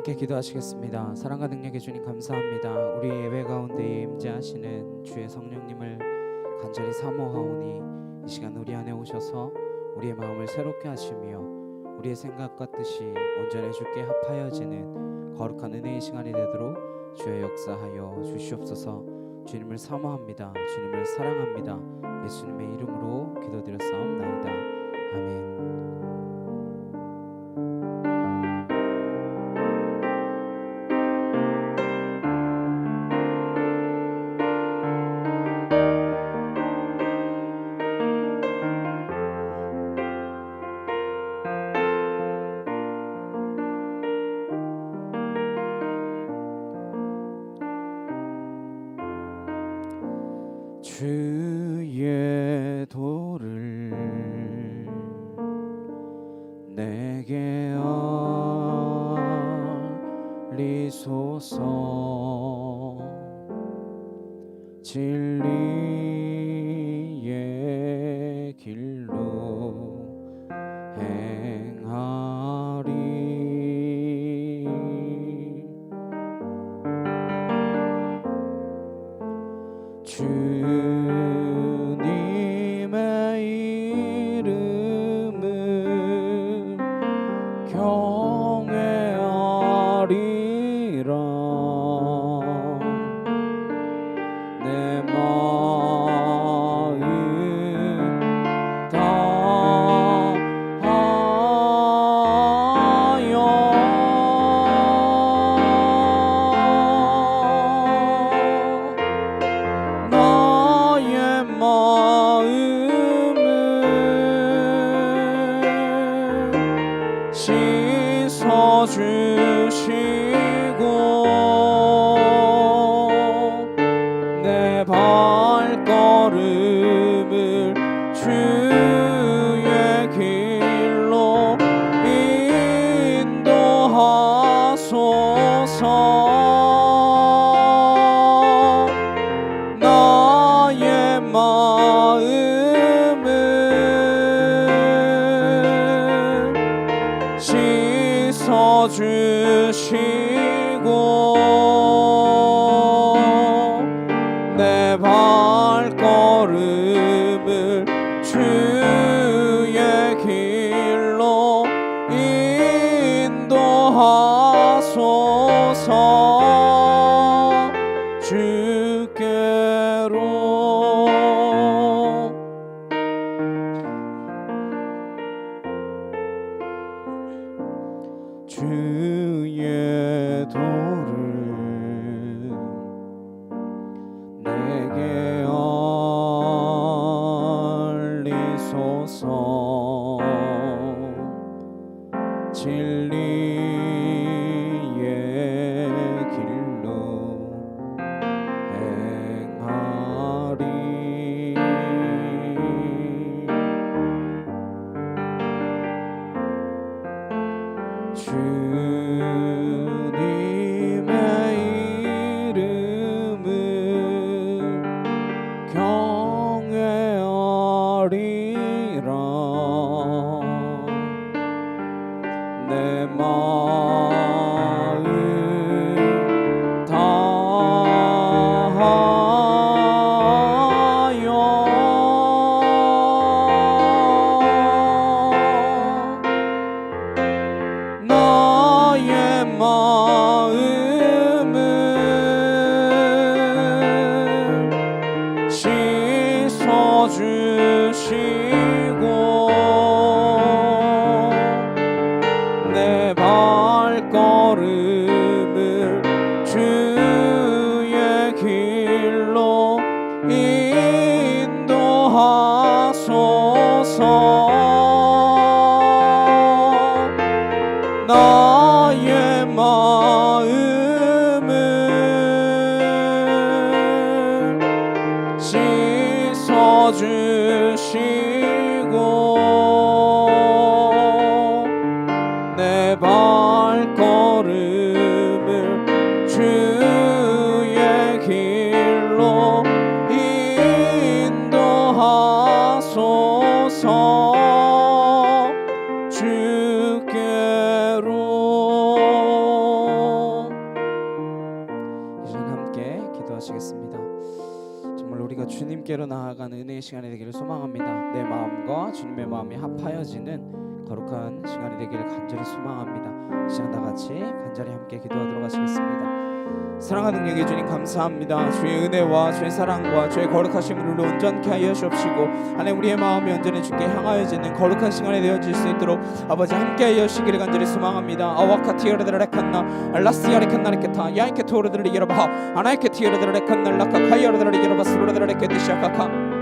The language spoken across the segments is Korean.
함께 기도하시겠습니다. 사랑과 능력의 주님 감사합니다. 우리 예배 가운데 임재하시는 주의 성령님을 간절히 사모하오니 이 시간 우리 안에 오셔서 우리의 마음을 새롭게 하시며 우리의 생각과 뜻이 온전히 주께 합하여지는 거룩한 은혜의 시간이 되도록 주의 역사하여 주시옵소서. 주님을 사모합니다. 주님을 사랑합니다. 예수님의 이름으로 기도드렸사옵나이다. 아멘. 주의 도를 내게 알리소서. 진리의 길로 행하리. 주님의 이름을 경외하리라. 내 마음 다하여 나의 마음을 씻어주시고 내 발걸음을 주의 길로 인도하소서. 나의 마음을 씻어주시고 내 발걸음을 주의 길로 인도하소서. 주께로 주의 도를 내게 알리소서. 진리의 길로 행하리. 주님의 이름을 경외하리라. 내 마음 다하여 나의 마음을 씻어주시고 내 발걸음을 주의 길로 인도하소서. 나의 마음을 씻어주시고 내 발걸음을 주의 길로 인도하소서. 주께로 우리가 주님께로 나아가는 은혜의 시간이 되기를 소망합니다. 내 마음과 주님의 마음이 합하여지는 거룩한 시간이 되기를 간절히 소망합니다. 이 시간 다 같이 간절히 함께 기도하도록 하시겠습니다. 사랑하는 능력의 주님 감사합니다. 주의 은혜와 주의 사랑과 주의 거룩하심을 우리 온전케 하여 주옵시고 하나님 우리의 마음이 온전히 주께 향하여지는 거룩한 시간이 되어질 수 있도록 아버지 함께 하여 주시기를 간절히 소망합니다. 아와카티어르드레칸나 알라시아레칸나레케타 야이케토르드레이여러바 아나이케티어르드레칸날라카카이어르드레이여러바스로르드레케티샤카카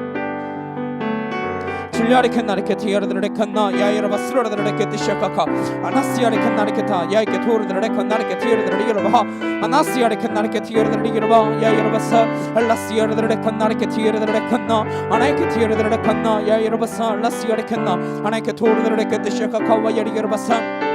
줄리아리칸나리케티어르드레칸나 야이여러바스로르드레케티샤카카 아나시아레칸나리케타 야이케토르드레칸나리케티어르드레이여러바 아나시아레칸나리케티어르드레이여러바 야이여러바사 알라시아르드레칸나리케티어르드레칸나 아나이케티어르드레칸나 야이여러바사 알라시아레칸나 아나이케토르드레케티샤카카와 야리여러바사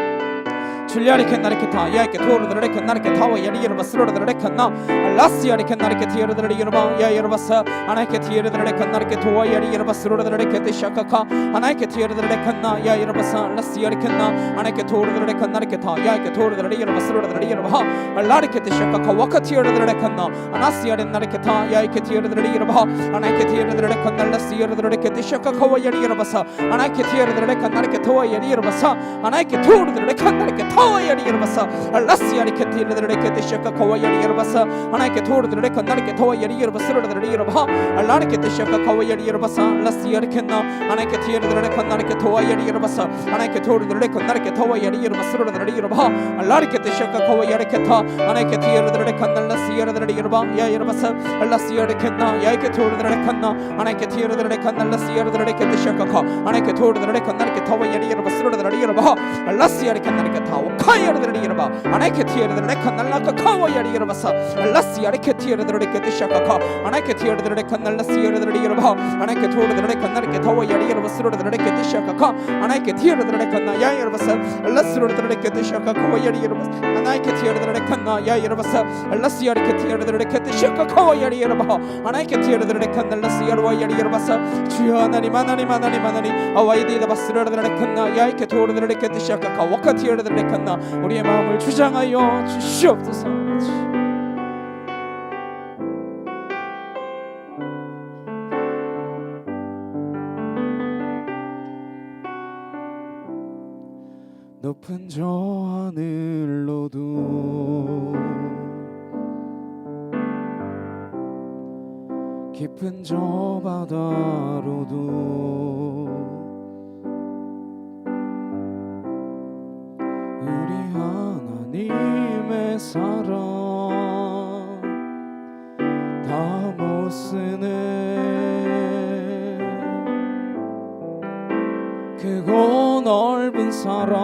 줄리아리칸나리케타 야이케토르드레칸나리케타와 야리여러바스로르드레칸나 알라시아리칸나리케티어르드레이여러바 야이여러바사 아나이케티어르드레칸나리케토와 야리여러바스로르드레케티샤카카 아나이케티어르드레칸나 야이여러바사 알라시아리칸나 아나이케토르드레칸나리케타 야이케토르드레이여러바스로르드레이여러바 알라리케티샤카카 와카티어르드레칸나 아나시아렌나리케타 야이케티어르드레이여러바 아나이케티어르드레칸나 알라시아르드레케티샤카카와 야리여러바사 아나이케티어르드레칸나리케토와 야리여러바사 아나이케토르드레칸나리케타 야리여러바사 알라시아리케티르드레케티샤카카와 야리여러바사 아나이케토르드레칸나리케타와 야리여러바스로르드레이여러바 알라리케티샤카카와 야리여러바사 알라시아리케나 아나이케티르드레칸나리케타와 야리여러바사 아나이케토르드레칸나리케타와 야리여러바스로르드레이여러바 알라리케티샤카카와 야리케타 아나이케티르드레칸날라시아르드레이여러바 야이여러바사 알라시아리케나 야이케토르드레칸나 아나이케티르드레칸날라시아르드레케티샤카카 아나이케토르드레칸나리케타와 야리여러바스로르드레이여러바 알라시아리케나리케타 카이어르드레이여러바 아나이케티어르드레칸날라카카와 야리여러바사 알라시아리케티어르드레케티샤카카 아나이케티어르드레칸날라시아르드레이여러바 아나이케토르드레칸나리케타와 야리여러바스로르드레케티샤카카 아나이케티어르드레칸나 야이여러바사 알라스로르드레케티샤카카와 야리여러바사 아나이케티어르드레칸나 야이여러바사 알라시아리케티어르드레케티샤카카와 야리여러바 아나이케티어르드레칸날라시아르와 야리여러바사 주여 하나님 하나님 하나님 하나님 아와이디다바스로르드레칸나 야이케토르드레케티샤카카 와카티어르드레칸나 우리의 마음을 주장하여 주시옵소서. 높은 저 하늘로도 깊은 저 바다로도 우리 하나님의 사랑 다 못쓰네 크고 넓은 사랑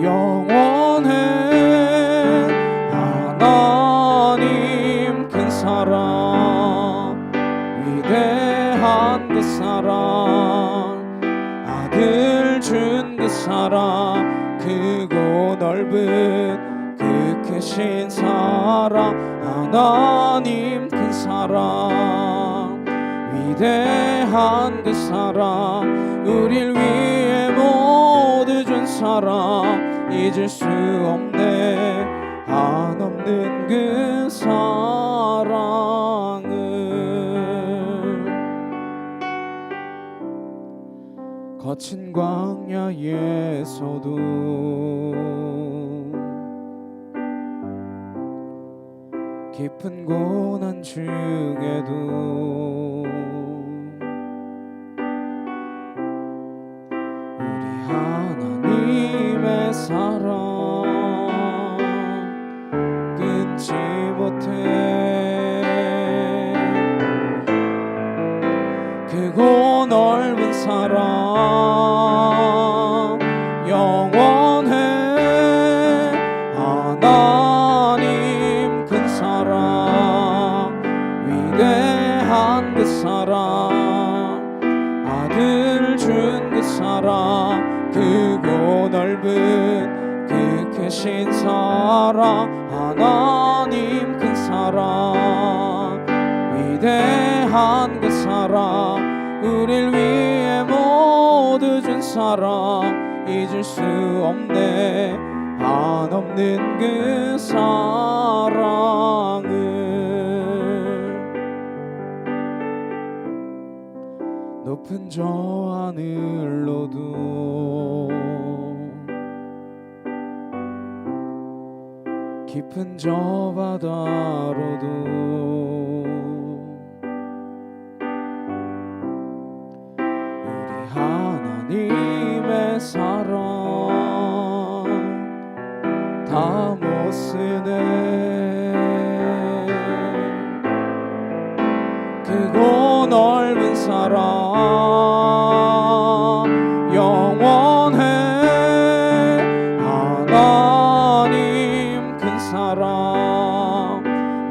영원해 하나님 큰 사랑 위대한 그 사랑 아들 준 그 사랑 크고 넓은 그 크신 사랑 하나님 큰 사랑 위대한 그 사랑 우릴 위해 모두 준 사랑 잊을 수 없네 한없는 그 사랑을 거친 광야에서도 깊은 고난 중에도 우리 하나님의 사랑 끊지 못해 크고 넓은 사랑 영원해 하나님 큰 사랑 위대한 그 사랑 아들 준 그 사랑 크고 넓은 그 크신 사랑 하나님 큰 사랑 위대한 그 사랑 우릴 위해 모두 준 사랑 잊을 수 없네 한없는 그 사랑을 높은 저 하늘로도 깊은 저 바다로도 우리 하나님의 사랑 다 못 쓰네. 크고 넓은 사랑 영원해. 하나님 큰 사랑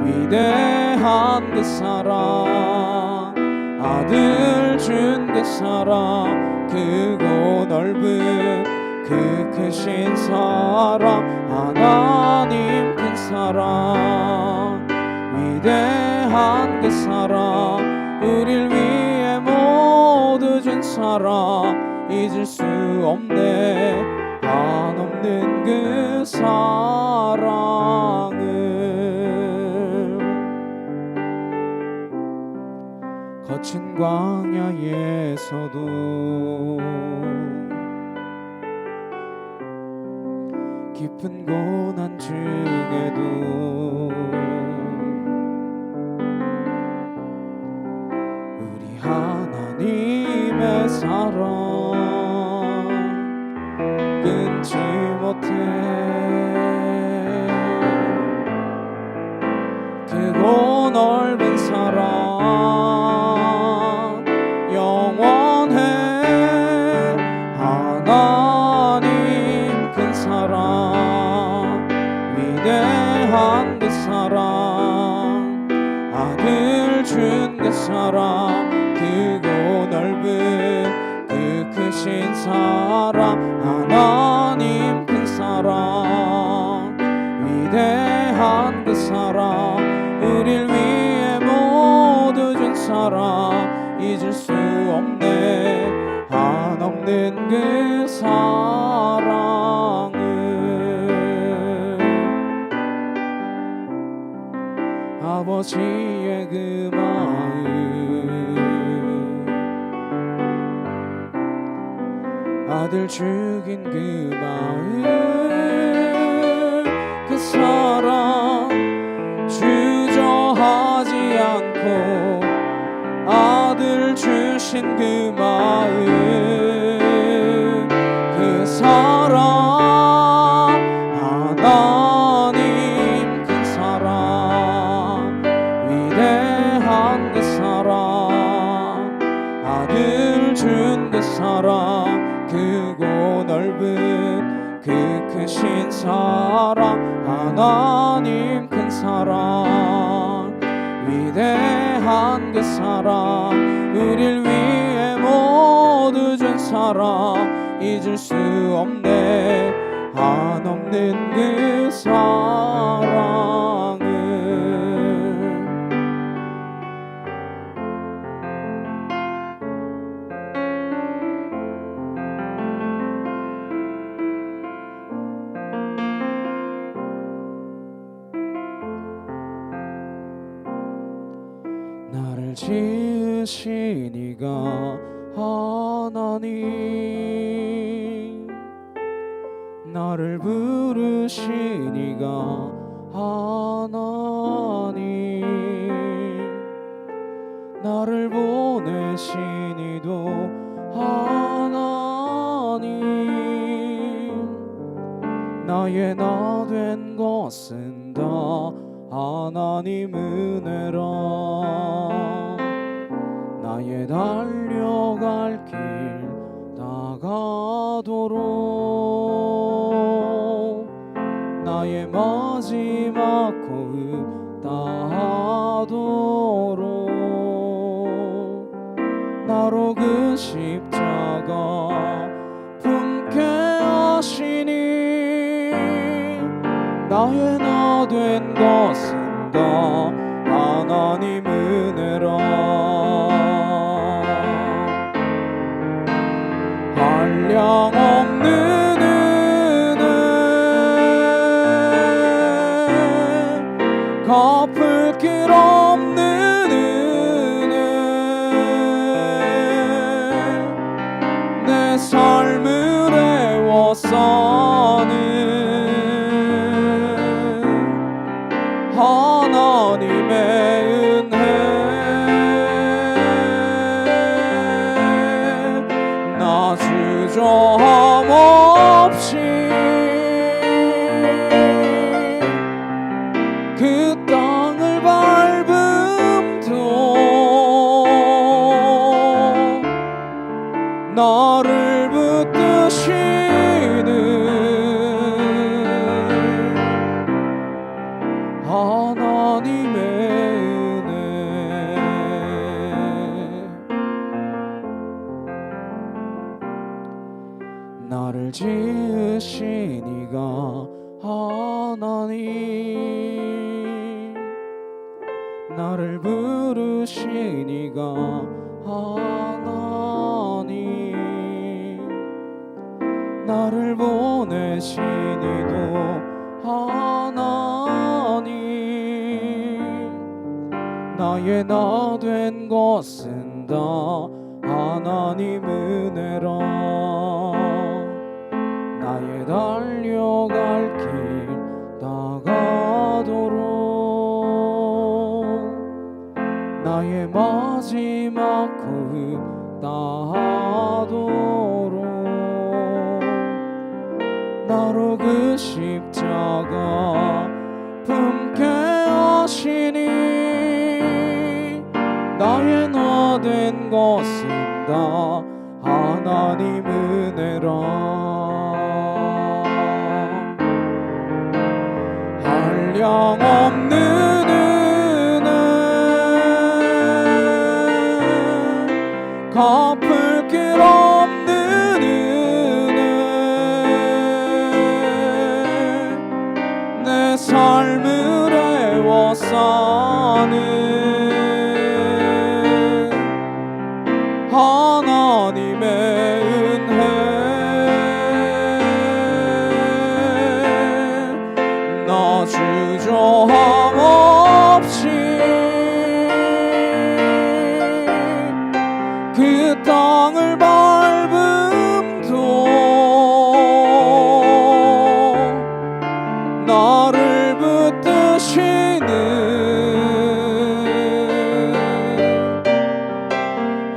위대한 그 사랑 아들 준 그 사랑 크고 넓은 그 크신 사랑 하나님 큰 사랑 위대한 그 사랑 우릴 위해 모두 준 사랑 잊을 수 없네. 한없는 그 사랑을 거친 광야에서도 깊은 고난 중에도 우리 하나님의 사랑 끊지 못해. 크고 넓은 사랑 영원해. 하나님 큰 사랑 위대한 그 사랑 아들 준 그 사랑 크고 넓은 그 크신 사랑 하나님 큰 사랑 위대한 그 사랑 우릴 위해 모두 준 사랑 잊을 수 없네. 한없는 그 사랑을 아버지의 그 마음 아들 죽인 그 마음 그 사랑 주저하지 않고 아들 주신 그 마음 그 사랑 하나님 큰 사랑 위대한 그 사랑 아들 준 그 사랑 크고 넓은 그 크신 사랑 하나님 큰 사랑 위대한 그 사랑 우릴 위해 모두 준 사랑 잊을 수 없네. 한없는 그 사랑을 나를 지으신 이가 하나님 나를 부르신 이가 하나님 나를 보내신 이도 하나님 나의 나 된 것은 다 하나님 은혜라. 나의 달려갈 길 다가도록 나의 마지막 호흡 다하도록 나로 그 십자가 품게 하시니 나의 나 된 것은 다 하나님 은혜라. 한량없는 은혜 갚을 길 없는 은혜 지으신 이가 하나님, 나를 부르신 이가 하나님, 나를 보내신 이도 하나님, 나의 나 된 것은 다 하나님 은혜라. 나의 달려갈 길 나가도록, 나의 마지막 호흡 다하도록, 나로 그 십자가 품게 하시니, 나의 나 된 것은 다 하나님 은혜라. 한량없는 은혜, 갚을 길 없는 은혜, 내 삶을 애워 사는 하나님의 은혜, 나 주저함 없이 그 땅을 밟음도 나를 붙드시는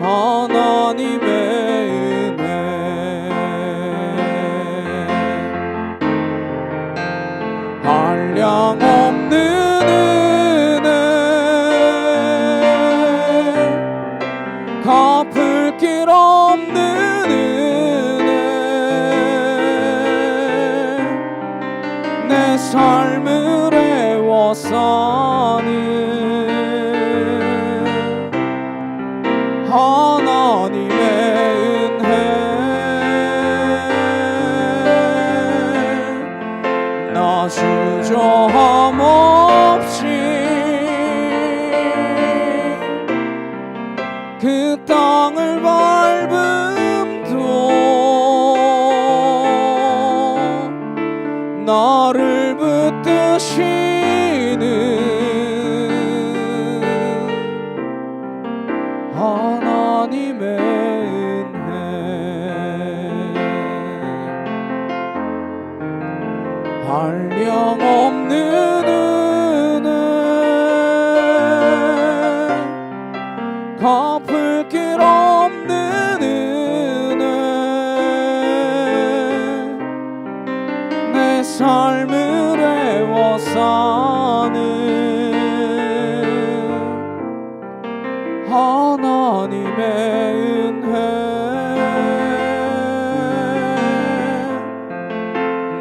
하나님의 은혜, 한량없는 은혜, 갚을 길 없는 은혜, 내 삶을 애워 사는 하나님의 은혜, 나 주저함 없이 그 땅을 밟음도 나를 붙드시는 하나님의 은혜, 한량없는 은혜, 갚을 길 없는 은혜, 내 삶을 애워 사는 하나님의 은혜,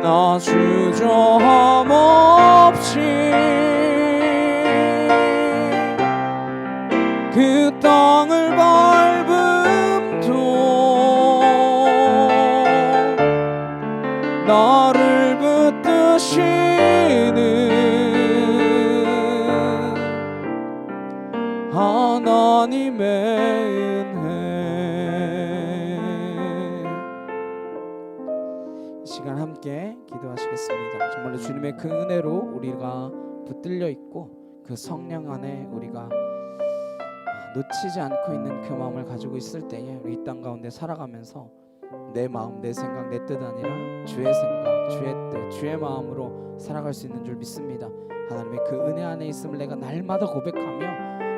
나 주저함 없이 그 땅을 밟음도 나를 붙드시는 하나님의 은혜. 이 시간 함께 기도하시겠습니다. 정말로 주님의 그 은혜로 우리가 붙들려 있고 그 성령 안에 우리가 놓치지 않고 있는 그 마음을 가지고 있을 때에 우리 이 땅 가운데 살아가면서 내 마음, 내 생각, 내 뜻 아니라 주의 생각, 주의 뜻, 주의 마음으로 살아갈 수 있는 줄 믿습니다. 하나님의 그 은혜 안에 있음을 내가 날마다 고백하며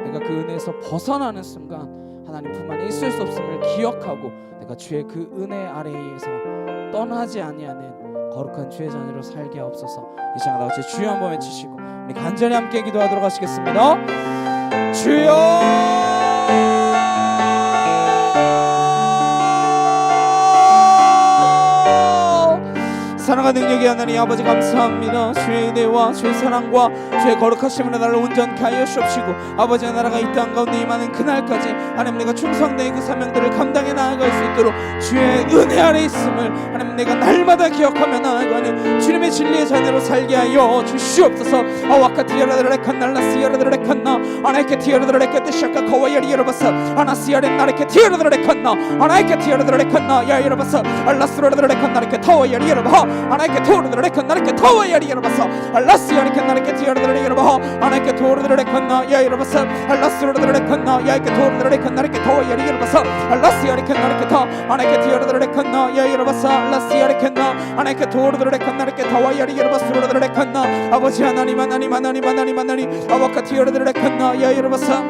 내가 그 은혜에서 벗어나는 순간 하나님 품 안에 있을 수 없음을 기억하고 내가 주의 그 은혜 아래에서 떠나지 아니하는 거룩한 주의 자녀로 살게 하옵소서. 이 시간 다 같이 주여 한번 외치시고 우리 간절히 함께 기도하도록 하시겠습니다. 주여, 사랑하는 능력의 하나님 아버지 감사합니다. 주의 은혜와 주의 사랑과 주의 거룩하심으로 나를 온전케 하여 주옵시고 아버지 나라가 이 땅 가운데 임하는 그날까지 하나님 내가 충성되이 그 사명들을 감당해 나아갈 수 있도록 주의 은혜 아래 있음을 하나님 내가 날마다 기억하며 나아가는 주님의 진리의 자녀로 살게 하여 주시옵소서. 아와카티야라드레칸 날라시야라드레칸나 아나이케티야라드레케 뜻샤카 카와야리 여러바사 아나시야레 나레케 티야라드레칸나 아나이케 티야라드레칸나 야 여러바사 알라스라드레칸 나레케 타와야리 여러바 아나이케 토르드레칸 나레케 타와야리 여러바사 알라시야레케 나레케 티야라드레 여러바 아나이케 토르드레칸나 야 여러바사 알라스라드레칸나 야이케 토르드레칸 나레케 타와야리 여러바사 알라시야레케 나레케 타 아나이케 티야라드레칸나 야 여러바사 알라시야레케 나 아나이케 토르드레칸 나레케 타와야리 여러바스라드레칸나 아버지 하나님 아와카티야라드레칸나 야 여러바사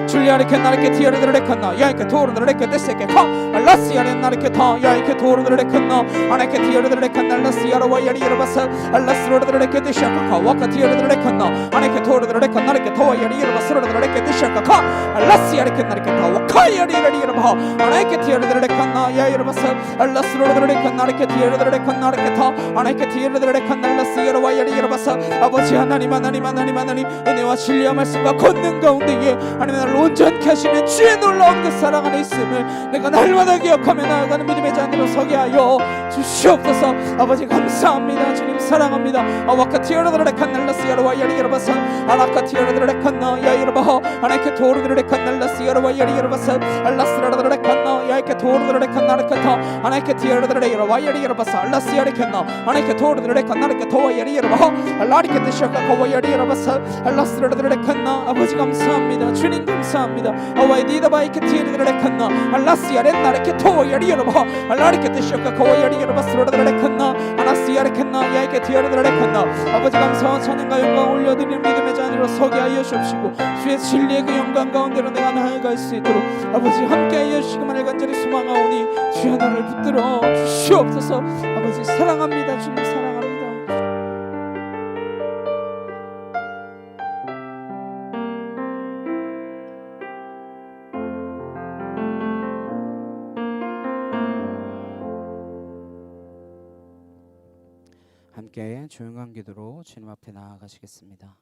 줄리아르케 나르케 티야르드레칸나 야이케 토르드레케 데세케 카 알라시아레 나르케 타 야이케 토르드레칸나 아나케 티야르드레칸 날라시아라와 야리 여러바사 알라스로드레케 데샤카 카 와카티야르드레칸나 아나케 토르드레칸 나르케 타와 야리 여러바스로드레케 데샤카 카 알라시아레케 나르케 타 와카야리 야리 여러바 아나케 티야르드레칸나 야 여러바사 알라스로드레칸 나르케 티야르드레칸 나르케 타 아나케 티야르드레칸 날라시아라와 야리 여러바사 아버지 하나님 은혜와 진리와 말씀과 권능 가운데에 하나님 나를 온전케 하시는 주의 놀라운 그 사랑 안에 있음을 내가 날마다 기억하며 나아가는 믿음의 자녀로 서게 하여 주시옵소서. 아버지 감사합니다. 주님 사랑합니다. 아와카티야라드레칸 날라시아라와 야리 여러바사 아라카티야라드레칸나 야 여러바 아나케 토르드레칸 날라시아라와 야리 여러바사 알라스라드레칸나 야이케 토르드레칸 나르케타 아나케 티야라드레 여러와 야리 여러바사 알라시아레칸나 아나케 토르드레칸 나르케 토와 야리 여러바 알라리케 데샤카 카와 야리 여러바사 알라스라드레칸나 아버지 감사합니다. 주님 감사합니다. 아와이디다바이케 티르드레칸나 알라시아레 나레케 토와 야리 여러바 알라리케 데샤카 카와 야리 여러바스라드레칸나 아나시아레칸나 야이케 티야르드레칸나 아버지 감사와 찬양과 영광 올려드리는 믿음의 자녀로 서게 하여 주옵시고 주의 진리의 그 영광 가운데로 내가 나아갈 수 있도록 아버지 함께 하여 주시기만을 간절히 소망하오니 주여 나를 붙들어 주시옵소서. 아버지 사랑합니다. 주님 사랑합니다. 함께 조용한 기도로 주님 앞에 나아가시겠습니다.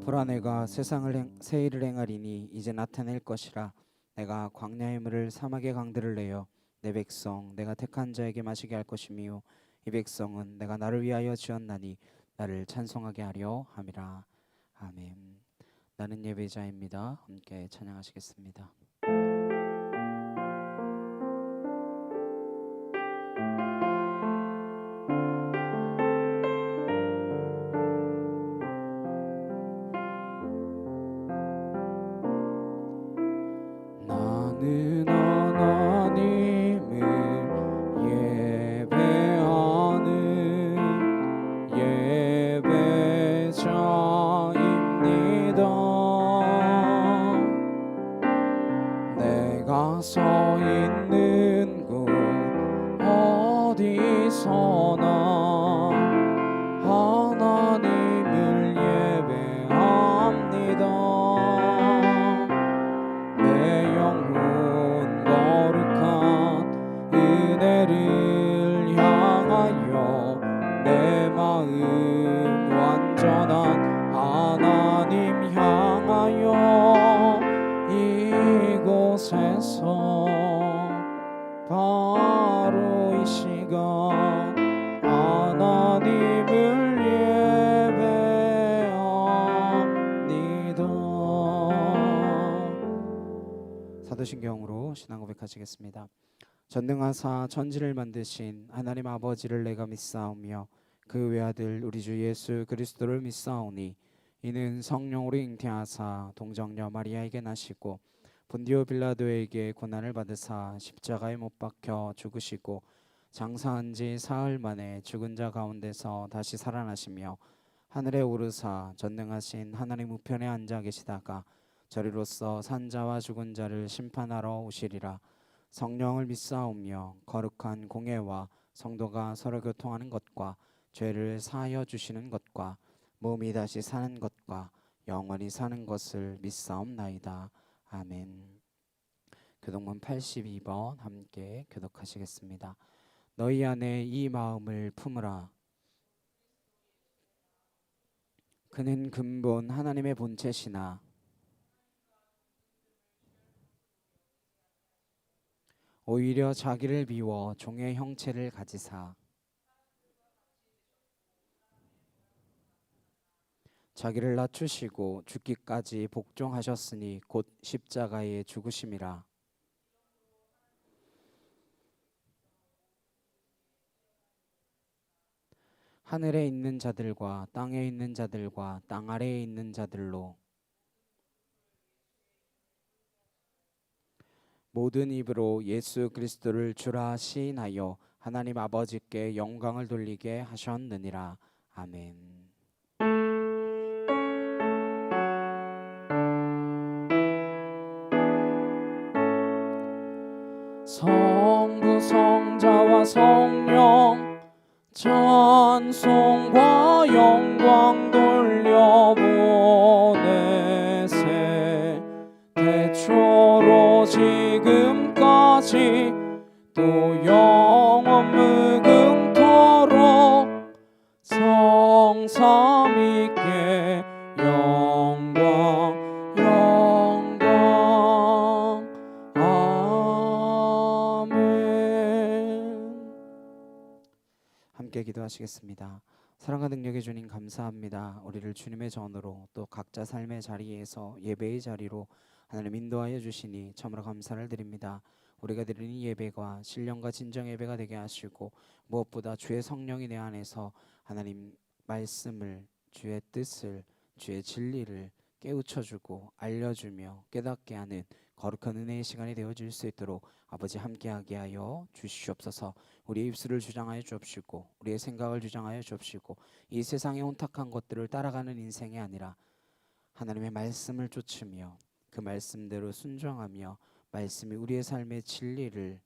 보라 내가 세상을 새 일을 행하리니 이제 나타낼 것이라. 내가 광야의 물을 사막의 강들을 내어 내 백성 내가 택한 자에게 마시게 할 것이며 이 백성은 내가 나를 위하여 지었나니 나를 찬송하게 하려 함이라. 아멘. 나는 예배자입니다. 함께 찬양하시겠습니다. 나는 하나님을 예배하는 예배자입니다. 내가 서 있는 곳 어디서나 하나님을 예배합니다. 내 영혼 거룩한 은혜를 향하여 내 마음 완전한 하나님 향하여 이곳에서 바로 이 시간 하나님을 예배합니다. 사도신경으로 신앙 고백하시겠습니다. 전능하사 천지를 만드신 하나님 아버지를 내가 믿사오며 그 외아들 우리 주 예수 그리스도를 믿사오니 이는 성령으로 잉태하사 동정녀 마리아에게 나시고 본디오 빌라도에게 고난을 받으사 십자가에 못 박혀 죽으시고 장사한 지 사흘 만에 죽은 자 가운데서 다시 살아나시며 하늘에 오르사 전능하신 하나님 우편에 앉아 계시다가 저리로서 산자와 죽은 자를 심판하러 오시리라. 성령을 믿사오며 거룩한 공회와 성도가 서로 교통하는 것과 죄를 사하여 주시는 것과 몸이 다시 사는 것과 영원히 사는 것을 믿사옵나이다. 아멘. 교독문 82번 함께 교독하시겠습니다. 너희 안에 이 마음을 품으라. 그는 근본 하나님의 본체시나 오히려 자기를 비워 종의 형체를 가지사 자기를 낮추시고 죽기까지 복종하셨으니 곧 십자가에 죽으심이라. 하늘에 있는 자들과 땅에 있는 자들과 땅 아래에 있는 자들로 모든 입으로 예수 그리스도를 주라 시인하여 하나님 아버지께 영광을 돌리게 하셨느니라. 아멘. 성부 성자와 성령 찬송과 영광 돌려보내세 태초로 지금까지 또 영원 무궁토록 성삼위께 영광 아멘. 함께 기도하시겠습니다. 사랑과 능력의 주님 감사합니다. 우리를 주님의 전으로 또 각자 삶의 자리에서 예배의 자리로 하나님 인도하여 주시니 참으로 감사를 드립니다. 우리가 드리는 예배가 신령과 진정 예배가 되게 하시고 무엇보다 주의 성령이 내 안에서 하나님 말씀을, 주의 뜻을, 주의 진리를 깨우쳐주고 알려주며 깨닫게 하는 거룩한 은혜의 시간이 되어질 수 있도록 아버지 함께하게 하여 주시옵소서. 우리의 입술을 주장하여 주옵시고 우리의 생각을 주장하여 주옵시고 이 세상의 혼탁한 것들을 따라가는 인생이 아니라 하나님의 말씀을 쫓으며 그 말씀대로 순종하며 말씀이 우리의 삶의 진리를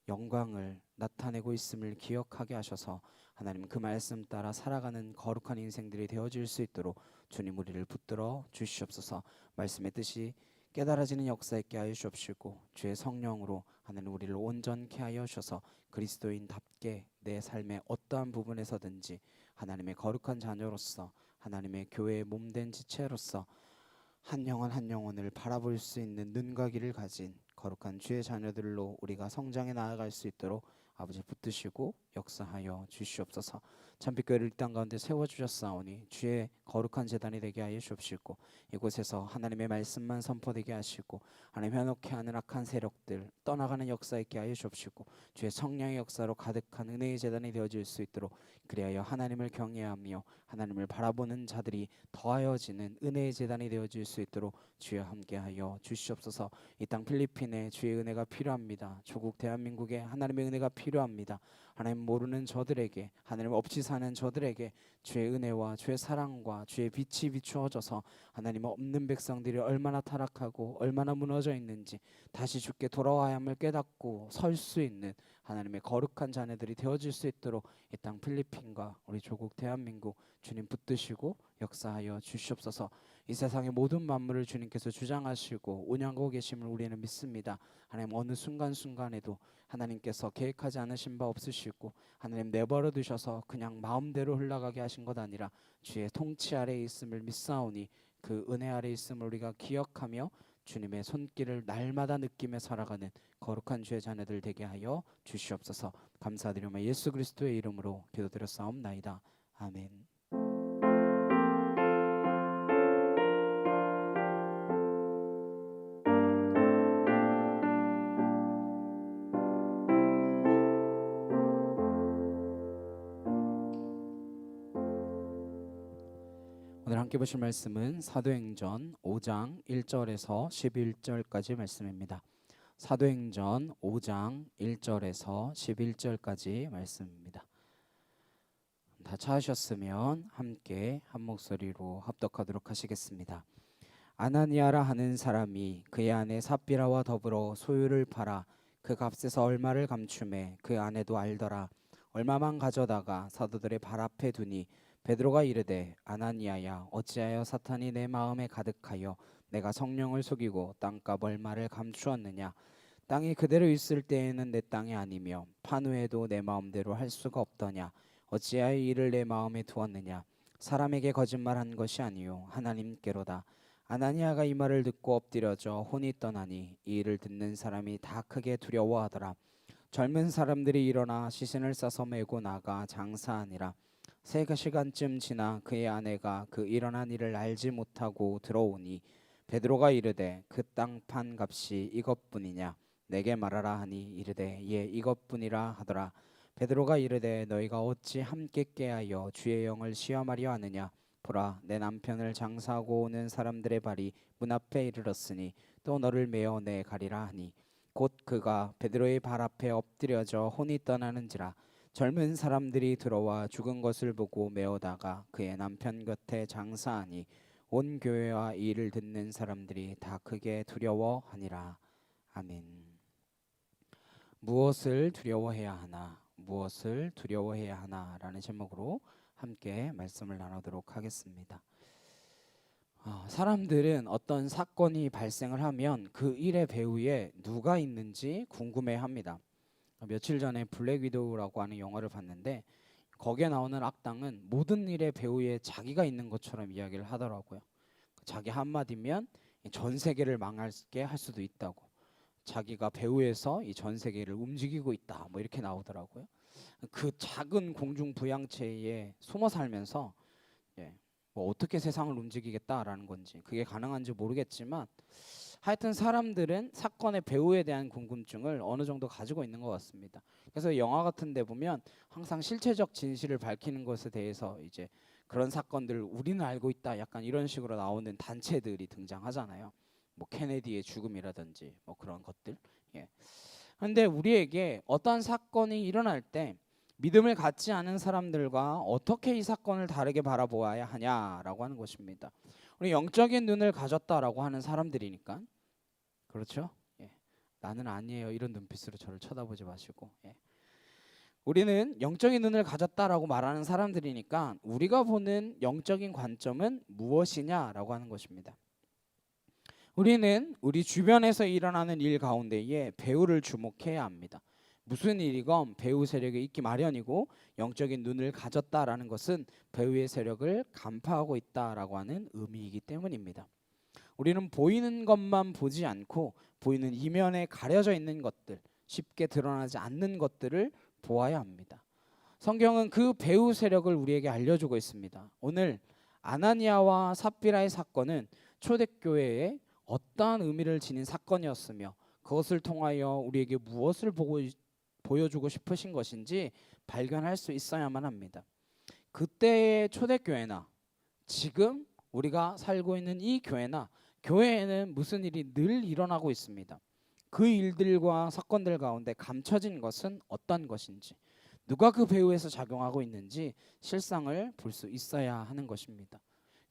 영광을 나타내고 있음을 기억하게 하셔서 하나님 그 말씀 따라 살아가는 거룩한 인생들이 되어질 수 있도록 주님 우리를 붙들어 주시옵소서. 말씀의 뜻이 깨달아지는 역사 있게 하여 주옵시고 주의 성령으로 하나님 우리를 온전케 하여 주셔서 그리스도인답게 내 삶의 어떠한 부분에서든지 하나님의 거룩한 자녀로서 하나님의 교회의 몸된 지체로서 한 영혼 한 영혼을 바라볼 수 있는 눈과 귀를 가진 거룩한 주의 자녀들로 우리가 성장해 나아갈 수 있도록 아버지 붙드시고 역사하여 주시옵소서. 참빛교회를 이 땅 가운데 세워주셨사오니 주의 거룩한 제단이 되게 하여 주옵시고 이곳에서 하나님의 말씀만 선포되게 하시고 하나님 현혹해 하는 악한 세력들 떠나가는 역사 있게 하여 주옵시고 주의 성령의 역사로 가득한 은혜의 제단이 되어질 수 있도록 그리하여 하나님을 경외하며 하나님을 바라보는 자들이 더하여지는 은혜의 제단이 되어질 수 있도록 주여 함께하여 주시옵소서. 이 땅 필리핀에 주의 은혜가 필요합니다. 조국 대한민국에 하나님의 은혜가 필요합니다. 하나님 모르는 저들에게 하나님 없이 사는 저들에게 주의 은혜와 주의 사랑과 주의 빛이 비추어져서 하나님 없는 백성들이 얼마나 타락하고 얼마나 무너져 있는지 다시 주께 돌아와야 함을 깨닫고 설 수 있는 하나님의 거룩한 자녀들이 되어질 수 있도록 이 땅 필리핀과 우리 조국 대한민국 주님 붙드시고 역사하여 주시옵소서. 이 세상의 모든 만물을 주님께서 주장하시고 운영하고 계심을 우리는 믿습니다. 하나님 어느 순간순간에도 하나님께서 계획하지 않으신 바 없으시고 하나님 내버려 두셔서 그냥 마음대로 흘러가게 하신 것 아니라 주의 통치 아래에 있음을 믿사오니 그 은혜 아래에 있음을 우리가 기억하며 주님의 손길을 날마다 느끼며 살아가는 거룩한 주의 자녀들 되게 하여 주시옵소서. 감사드리며 예수 그리스도의 이름으로 기도드렸사옵나이다. 아멘. 오늘 함께 보실 말씀은 사도행전 5장 1절에서 11절까지 말씀입니다. 사도행전 5장 1절에서 11절까지 말씀입니다. 다 찾으셨으면 함께 한 목소리로 합독하도록 하시겠습니다. 아나니아라 하는 사람이 그의 아내 삽비라와 더불어 소유를 팔아 그 값에서 얼마를 감추매 그 아내도 알더라. 얼마만 가져다가 사도들의 발 앞에 두니 베드로가 이르되 아나니아야 어찌하여 사탄이 내 마음에 가득하여 내가 성령을 속이고 땅값 얼마를 감추었느냐. 땅이 그대로 있을 때에는 내 땅이 아니며 판후에도 내 마음대로 할 수가 없더냐. 어찌하여 이를 내 마음에 두었느냐. 사람에게 거짓말한 것이 아니요 하나님께로다. 아나니아가 이 말을 듣고 엎드려져 혼이 떠나니 이 일을 듣는 사람이 다 크게 두려워하더라. 젊은 사람들이 일어나 시신을 싸서 메고 나가 장사하니라. 3시간쯤 지나 그의 아내가 그 일어난 일을 알지 못하고 들어오니 베드로가 이르되 그 땅 판 값이 이것뿐이냐. 내게 말하라 하니 이르되 예 이것뿐이라 하더라. 베드로가 이르되 너희가 어찌 함께 깨하여 주의 영을 시험하려 하느냐. 보라 내 남편을 장사하고 오는 사람들의 발이 문 앞에 이르렀으니 또 너를 메어 내 가리라 하니 곧 그가 베드로의 발 앞에 엎드려져 혼이 떠나는지라. 젊은 사람들이 들어와 죽은 것을 보고 메어다가 그의 남편 곁에 장사하니 온 교회와 이 일을 듣는 사람들이 다 크게 두려워하니라. 아멘. 무엇을 두려워해야 하나? 무엇을 두려워해야 하나? 라는 제목으로 함께 말씀을 나누도록 하겠습니다. 사람들은 어떤 사건이 발생을 하면 그 일의 배후에 누가 있는지 궁금해합니다. 며칠 전에 블랙 위도우라고 하는 영화를 봤는데 거기에 나오는 악당은 모든 일의 배후에 자기가 있는 것처럼 이야기를 하더라고요. 자기 한마디면 전 세계를 망하게 할 수도 있다고. 자기가 배후에서 이 전 세계를 움직이고 있다. 뭐 이렇게 나오더라고요. 그 작은 공중 부양체에 숨어 살면서 뭐 어떻게 세상을 움직이겠다라는 건지 그게 가능한지 모르겠지만 하여튼 사람들은 사건의 배후에 대한 궁금증을 어느 정도 가지고 있는 것 같습니다. 그래서 영화 같은 데 보면 항상 실체적 진실을 밝히는 것에 대해서 이제 그런 사건들을 우리는 알고 있다 약간 이런 식으로 나오는 단체들이 등장하잖아요. 뭐 케네디의 죽음이라든지 뭐 그런 것들. 그런데 우리에게 어떤 사건이 일어날 때 믿음을 갖지 않은 사람들과 어떻게 이 사건을 다르게 바라보아야 하냐라고 하는 것입니다. 우리 영적인 눈을 가졌다라고 하는 사람들이니까 그렇죠? 나는 아니에요 이런 눈빛으로 저를 쳐다보지 마시고 우리는 영적인 눈을 가졌다라고 말하는 사람들이니까 우리가 보는 영적인 관점은 무엇이냐라고 하는 것입니다. 우리는 우리 주변에서 일어나는 일 가운데에 배후를 주목해야 합니다. 무슨 일이건 배후 세력이 있기 마련이고 영적인 눈을 가졌다라는 것은 배후의 세력을 간파하고 있다라고 하는 의미이기 때문입니다. 우리는 보이는 것만 보지 않고 보이는 이면에 가려져 있는 것들, 쉽게 드러나지 않는 것들을 보아야 합니다. 성경은 그 배후 세력을 우리에게 알려주고 있습니다. 오늘 아나니아와 삽비라의 사건은 초대교회에 어떠한 의미를 지닌 사건이었으며 그것을 통하여 우리에게 무엇을 보여주고 싶으신 것인지 발견할 수 있어야만 합니다. 그때의 초대교회나 지금 우리가 살고 있는 이 교회나 교회에는 무슨 일이 늘 일어나고 있습니다. 그 일들과 사건들 가운데 감춰진 것은 어떤 것인지 누가 그 배후에서 작용하고 있는지 실상을 볼 수 있어야 하는 것입니다.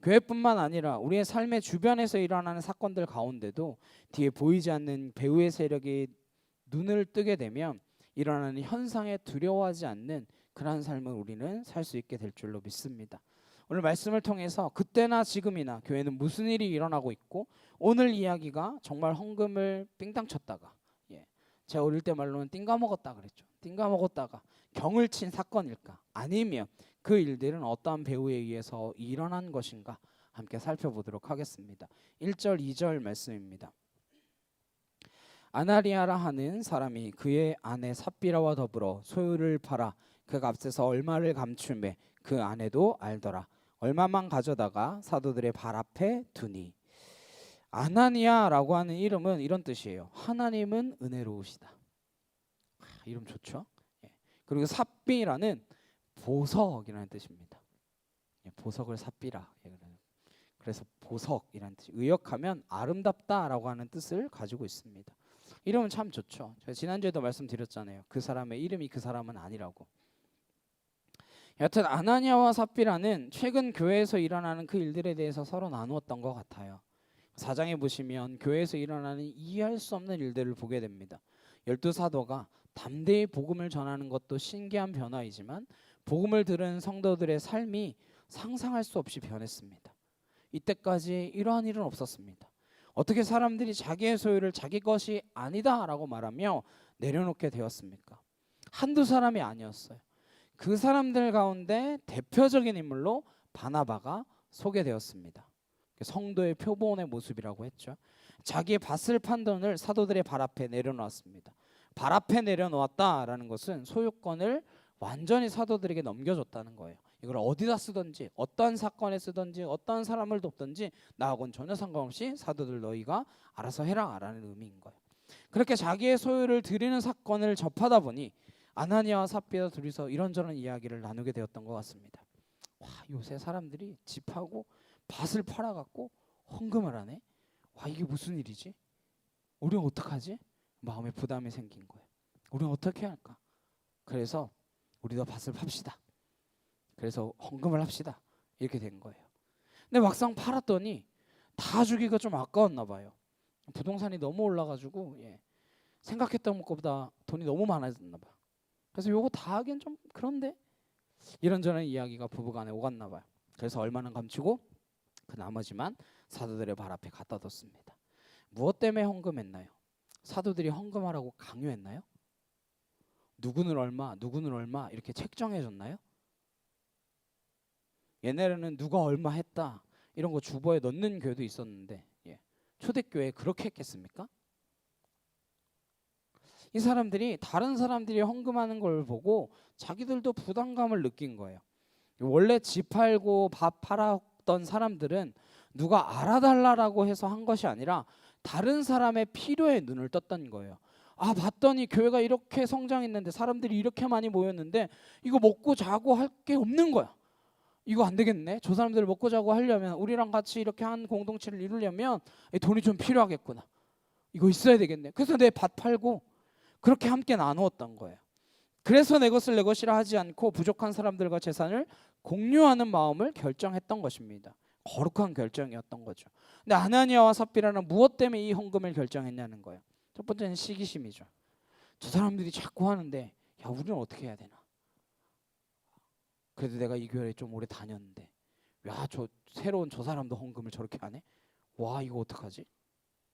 교회뿐만 아니라 우리의 삶의 주변에서 일어나는 사건들 가운데도 뒤에 보이지 않는 배후의 세력이 눈을 뜨게 되면 일어나는 현상에 두려워하지 않는 그러한 삶을 우리는 살 수 있게 될 줄로 믿습니다. 오늘 말씀을 통해서 그때나 지금이나 교회는 무슨 일이 일어나고 있고 오늘 이야기가 정말 헌금을 삥땅 쳤다가 제가 어릴 때 말로는 띵가 먹었다 그랬죠. 띵가 먹었다가 경을 친 사건일까? 아니면 그 일들은 어떠한 배후에 의해서 일어난 것인가? 함께 살펴보도록 하겠습니다. 1절 2절 말씀입니다. 아나리아라 하는 사람이 그의 아내 삽비라와 더불어 소유를 팔아 그 값에서 얼마를 감추매 그 아내도 알더라. 얼마만 가져다가 사도들의 발 앞에 두니. 아나니아라고 하는 이름은 이런 뜻이에요. 하나님은 은혜로우시다. 이름 좋죠? 그리고 삽비라는 보석이라는 뜻입니다. 보석을 삽비라. 그래서 보석이라는 뜻. 의역하면 아름답다라고 하는 뜻을 가지고 있습니다. 이름은 참 좋죠. 제가 지난주에도 말씀드렸잖아요. 그 사람의 이름이 그 사람은 아니라고. 여하튼 아나니아와 삽비라는 최근 교회에서 일어나는 그 일들에 대해서 서로 나누었던 것 같아요. 4장에 보시면 교회에서 일어나는 이해할 수 없는 일들을 보게 됩니다. 12 사도가 담대히 복음을 전하는 것도 신기한 변화이지만 복음을 들은 성도들의 삶이 상상할 수 없이 변했습니다. 이때까지 이러한 일은 없었습니다. 어떻게 사람들이 자기의 소유를 자기 것이 아니다라고 말하며 내려놓게 되었습니까? 한두 사람이 아니었어요. 그 사람들 가운데 대표적인 인물로 바나바가 소개되었습니다. 성도의 표본의 모습이라고 했죠. 자기의 밭을 판 돈을 사도들의 발 앞에 내려놓았습니다. 발 앞에 내려놓았다라는 것은 소유권을 완전히 사도들에게 넘겨줬다는 거예요. 이걸 어디다 쓰든지 어떠한 사건에 쓰든지 어떠한 사람을 돕든지 나하고는 전혀 상관없이 사도들 너희가 알아서 해라 라는 의미인 거예요. 그렇게 자기의 소유를 드리는 사건을 접하다 보니 아나니아와 삽비라 둘이서 이런저런 이야기를 나누게 되었던 것 같습니다. 와, 요새 사람들이 집하고 밭을 팔아갖고 헌금을 하네. 와, 이게 무슨 일이지? 우리는 어떡하지? 마음에 부담이 생긴 거예요. 우리는 어떻게 해야 할까? 그래서 우리도 밭을 팝시다. 그래서 헌금을 합시다. 이렇게 된 거예요. 근데 막상 팔았더니 다 주기가 좀 아까웠나 봐요. 부동산이 너무 올라가지고 생각했던 것보다 돈이 너무 많아졌나 봐요. 그래서 요거 다 하기엔 좀 그런데 이런저런 이야기가 부부간에 오갔나 봐요. 그래서 얼마는 감추고 그 나머지만 사도들의 발 앞에 갖다 뒀습니다. 무엇 때문에 헌금했나요? 사도들이 헌금하라고 강요했나요? 누구는 얼마, 누구는 얼마 이렇게 책정해 줬나요? 옛날에는 누가 얼마 했다 이런 거 주보에 넣는 교회도 있었는데 초대교회에 그렇게 했겠습니까? 이 사람들이 다른 사람들이 헌금하는 걸 보고 자기들도 부담감을 느낀 거예요. 원래 집 팔고 밥 팔았던 사람들은 누가 알아달라고 해서 한 것이 아니라 다른 사람의 필요에 눈을 떴던 거예요. 아, 봤더니 교회가 이렇게 성장했는데 사람들이 이렇게 많이 모였는데 이거 먹고 자고 할 게 없는 거야. 이거 안 되겠네. 저 사람들 먹고 자고 하려면 우리랑 같이 이렇게 한 공동체를 이루려면 돈이 좀 필요하겠구나. 이거 있어야 되겠네. 그래서 내 밭 팔고 그렇게 함께 나누었던 거예요. 그래서 내 것을 내 것이라 하지 않고 부족한 사람들과 재산을 공유하는 마음을 결정했던 것입니다. 거룩한 결정이었던 거죠. 근데 아나니아와 삽비라는 무엇 때문에 이 헌금을 결정했냐는 거예요. 첫 번째는 시기심이죠. 저 사람들이 자꾸 하는데 야, 우리는 어떻게 해야 되나? 그래도 내가 이 교회에 좀 오래 다녔는데 야, 저 새로운 저 사람도 헌금을 저렇게 하네? 와, 이거 어떡하지?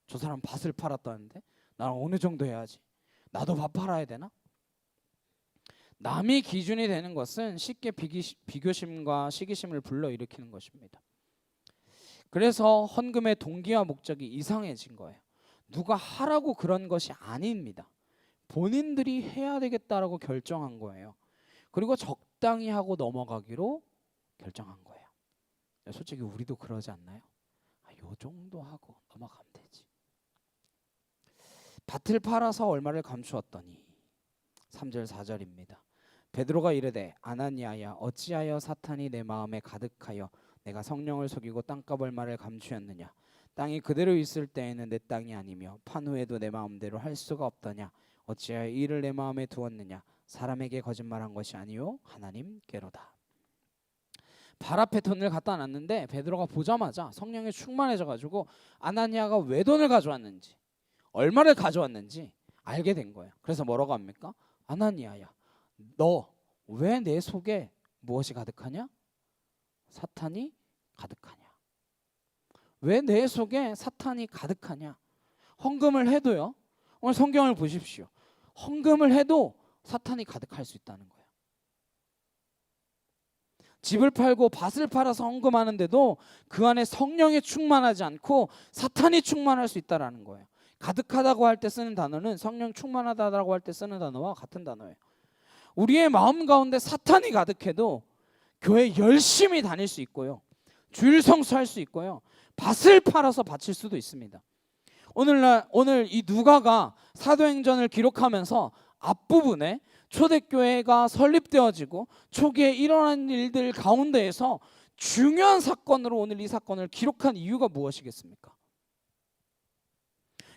저 사람 밭을 팔았다는데 나는 어느 정도 해야지? 나도 밥 팔아야 되나? 남이 기준이 되는 것은 쉽게 비교심과 시기심을 불러일으키는 것입니다. 그래서 헌금의 동기와 목적이 이상해진 거예요. 누가 하라고 그런 것이 아닙니다. 본인들이 해야 되겠다라고 결정한 거예요. 그리고 적당히 하고 넘어가기로 결정한 거예요. 솔직히 우리도 그러지 않나요? 요 정도 하고 넘어가면 되지. 밭을 팔아서 얼마를 감추었더니 3절 4절입니다. 베드로가 이르되 아나니아야 어찌하여 사탄이 내 마음에 가득하여 내가 성령을 속이고 땅값 얼마를 감추었느냐. 땅이 그대로 있을 때에는 내 땅이 아니며 판 후에도 내 마음대로 할 수가 없더냐. 어찌하여 이를 내 마음에 두었느냐. 사람에게 거짓말한 것이 아니요 하나님께로다. 발 앞에 돈을 갖다 놨는데 베드로가 보자마자 성령에 충만해져 가지고 아나니아가 왜 돈을 가져왔는지 얼마를 가져왔는지 알게 된 거예요. 그래서 뭐라고 합니까? 아나니아야 너 왜 내 속에 무엇이 가득하냐? 사탄이 가득하냐? 왜 내 속에 사탄이 가득하냐? 헌금을 해도요. 오늘 성경을 보십시오. 헌금을 해도 사탄이 가득할 수 있다는 거예요. 집을 팔고 밭을 팔아서 헌금하는데도 그 안에 성령이 충만하지 않고 사탄이 충만할 수 있다는 거예요. 가득하다고 할 때 쓰는 단어는 성령 충만하다고 할 때 쓰는 단어와 같은 단어예요. 우리의 마음 가운데 사탄이 가득해도 교회 열심히 다닐 수 있고요. 주일 성수할 수 있고요. 밭을 팔아서 바칠 수도 있습니다. 오늘 이 누가가 사도행전을 기록하면서 앞부분에 초대교회가 설립되어지고 초기에 일어난 일들 가운데에서 중요한 사건으로 오늘 이 사건을 기록한 이유가 무엇이겠습니까?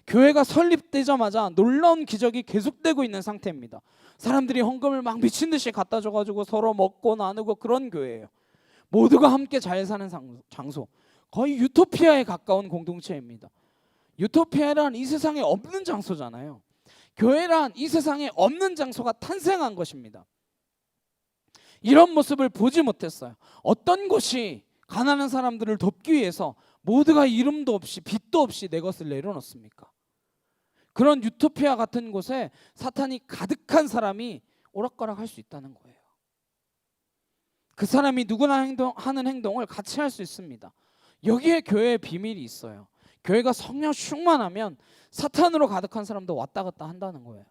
교회가 설립되자마자 놀라운 기적이 계속되고 있는 상태입니다. 사람들이 헌금을 막 미친 듯이 갖다 줘가지고 서로 먹고 나누고 그런 교회예요. 모두가 함께 잘 사는 장소, 거의 유토피아에 가까운 공동체입니다. 유토피아란 이 세상에 없는 장소잖아요. 교회란 이 세상에 없는 장소가 탄생한 것입니다. 이런 모습을 보지 못했어요. 어떤 곳이 가난한 사람들을 돕기 위해서 모두가 이름도 없이 빚도 없이 내 것을 내려놓습니까? 그런 유토피아 같은 곳에 사탄이 가득한 사람이 오락가락 할 수 있다는 거예요. 그 사람이 누구나 하는 행동을 같이 할 수 있습니다. 여기에 교회의 비밀이 있어요. 교회가 성령 충만하면 사탄으로 가득한 사람도 왔다 갔다 한다는 거예요.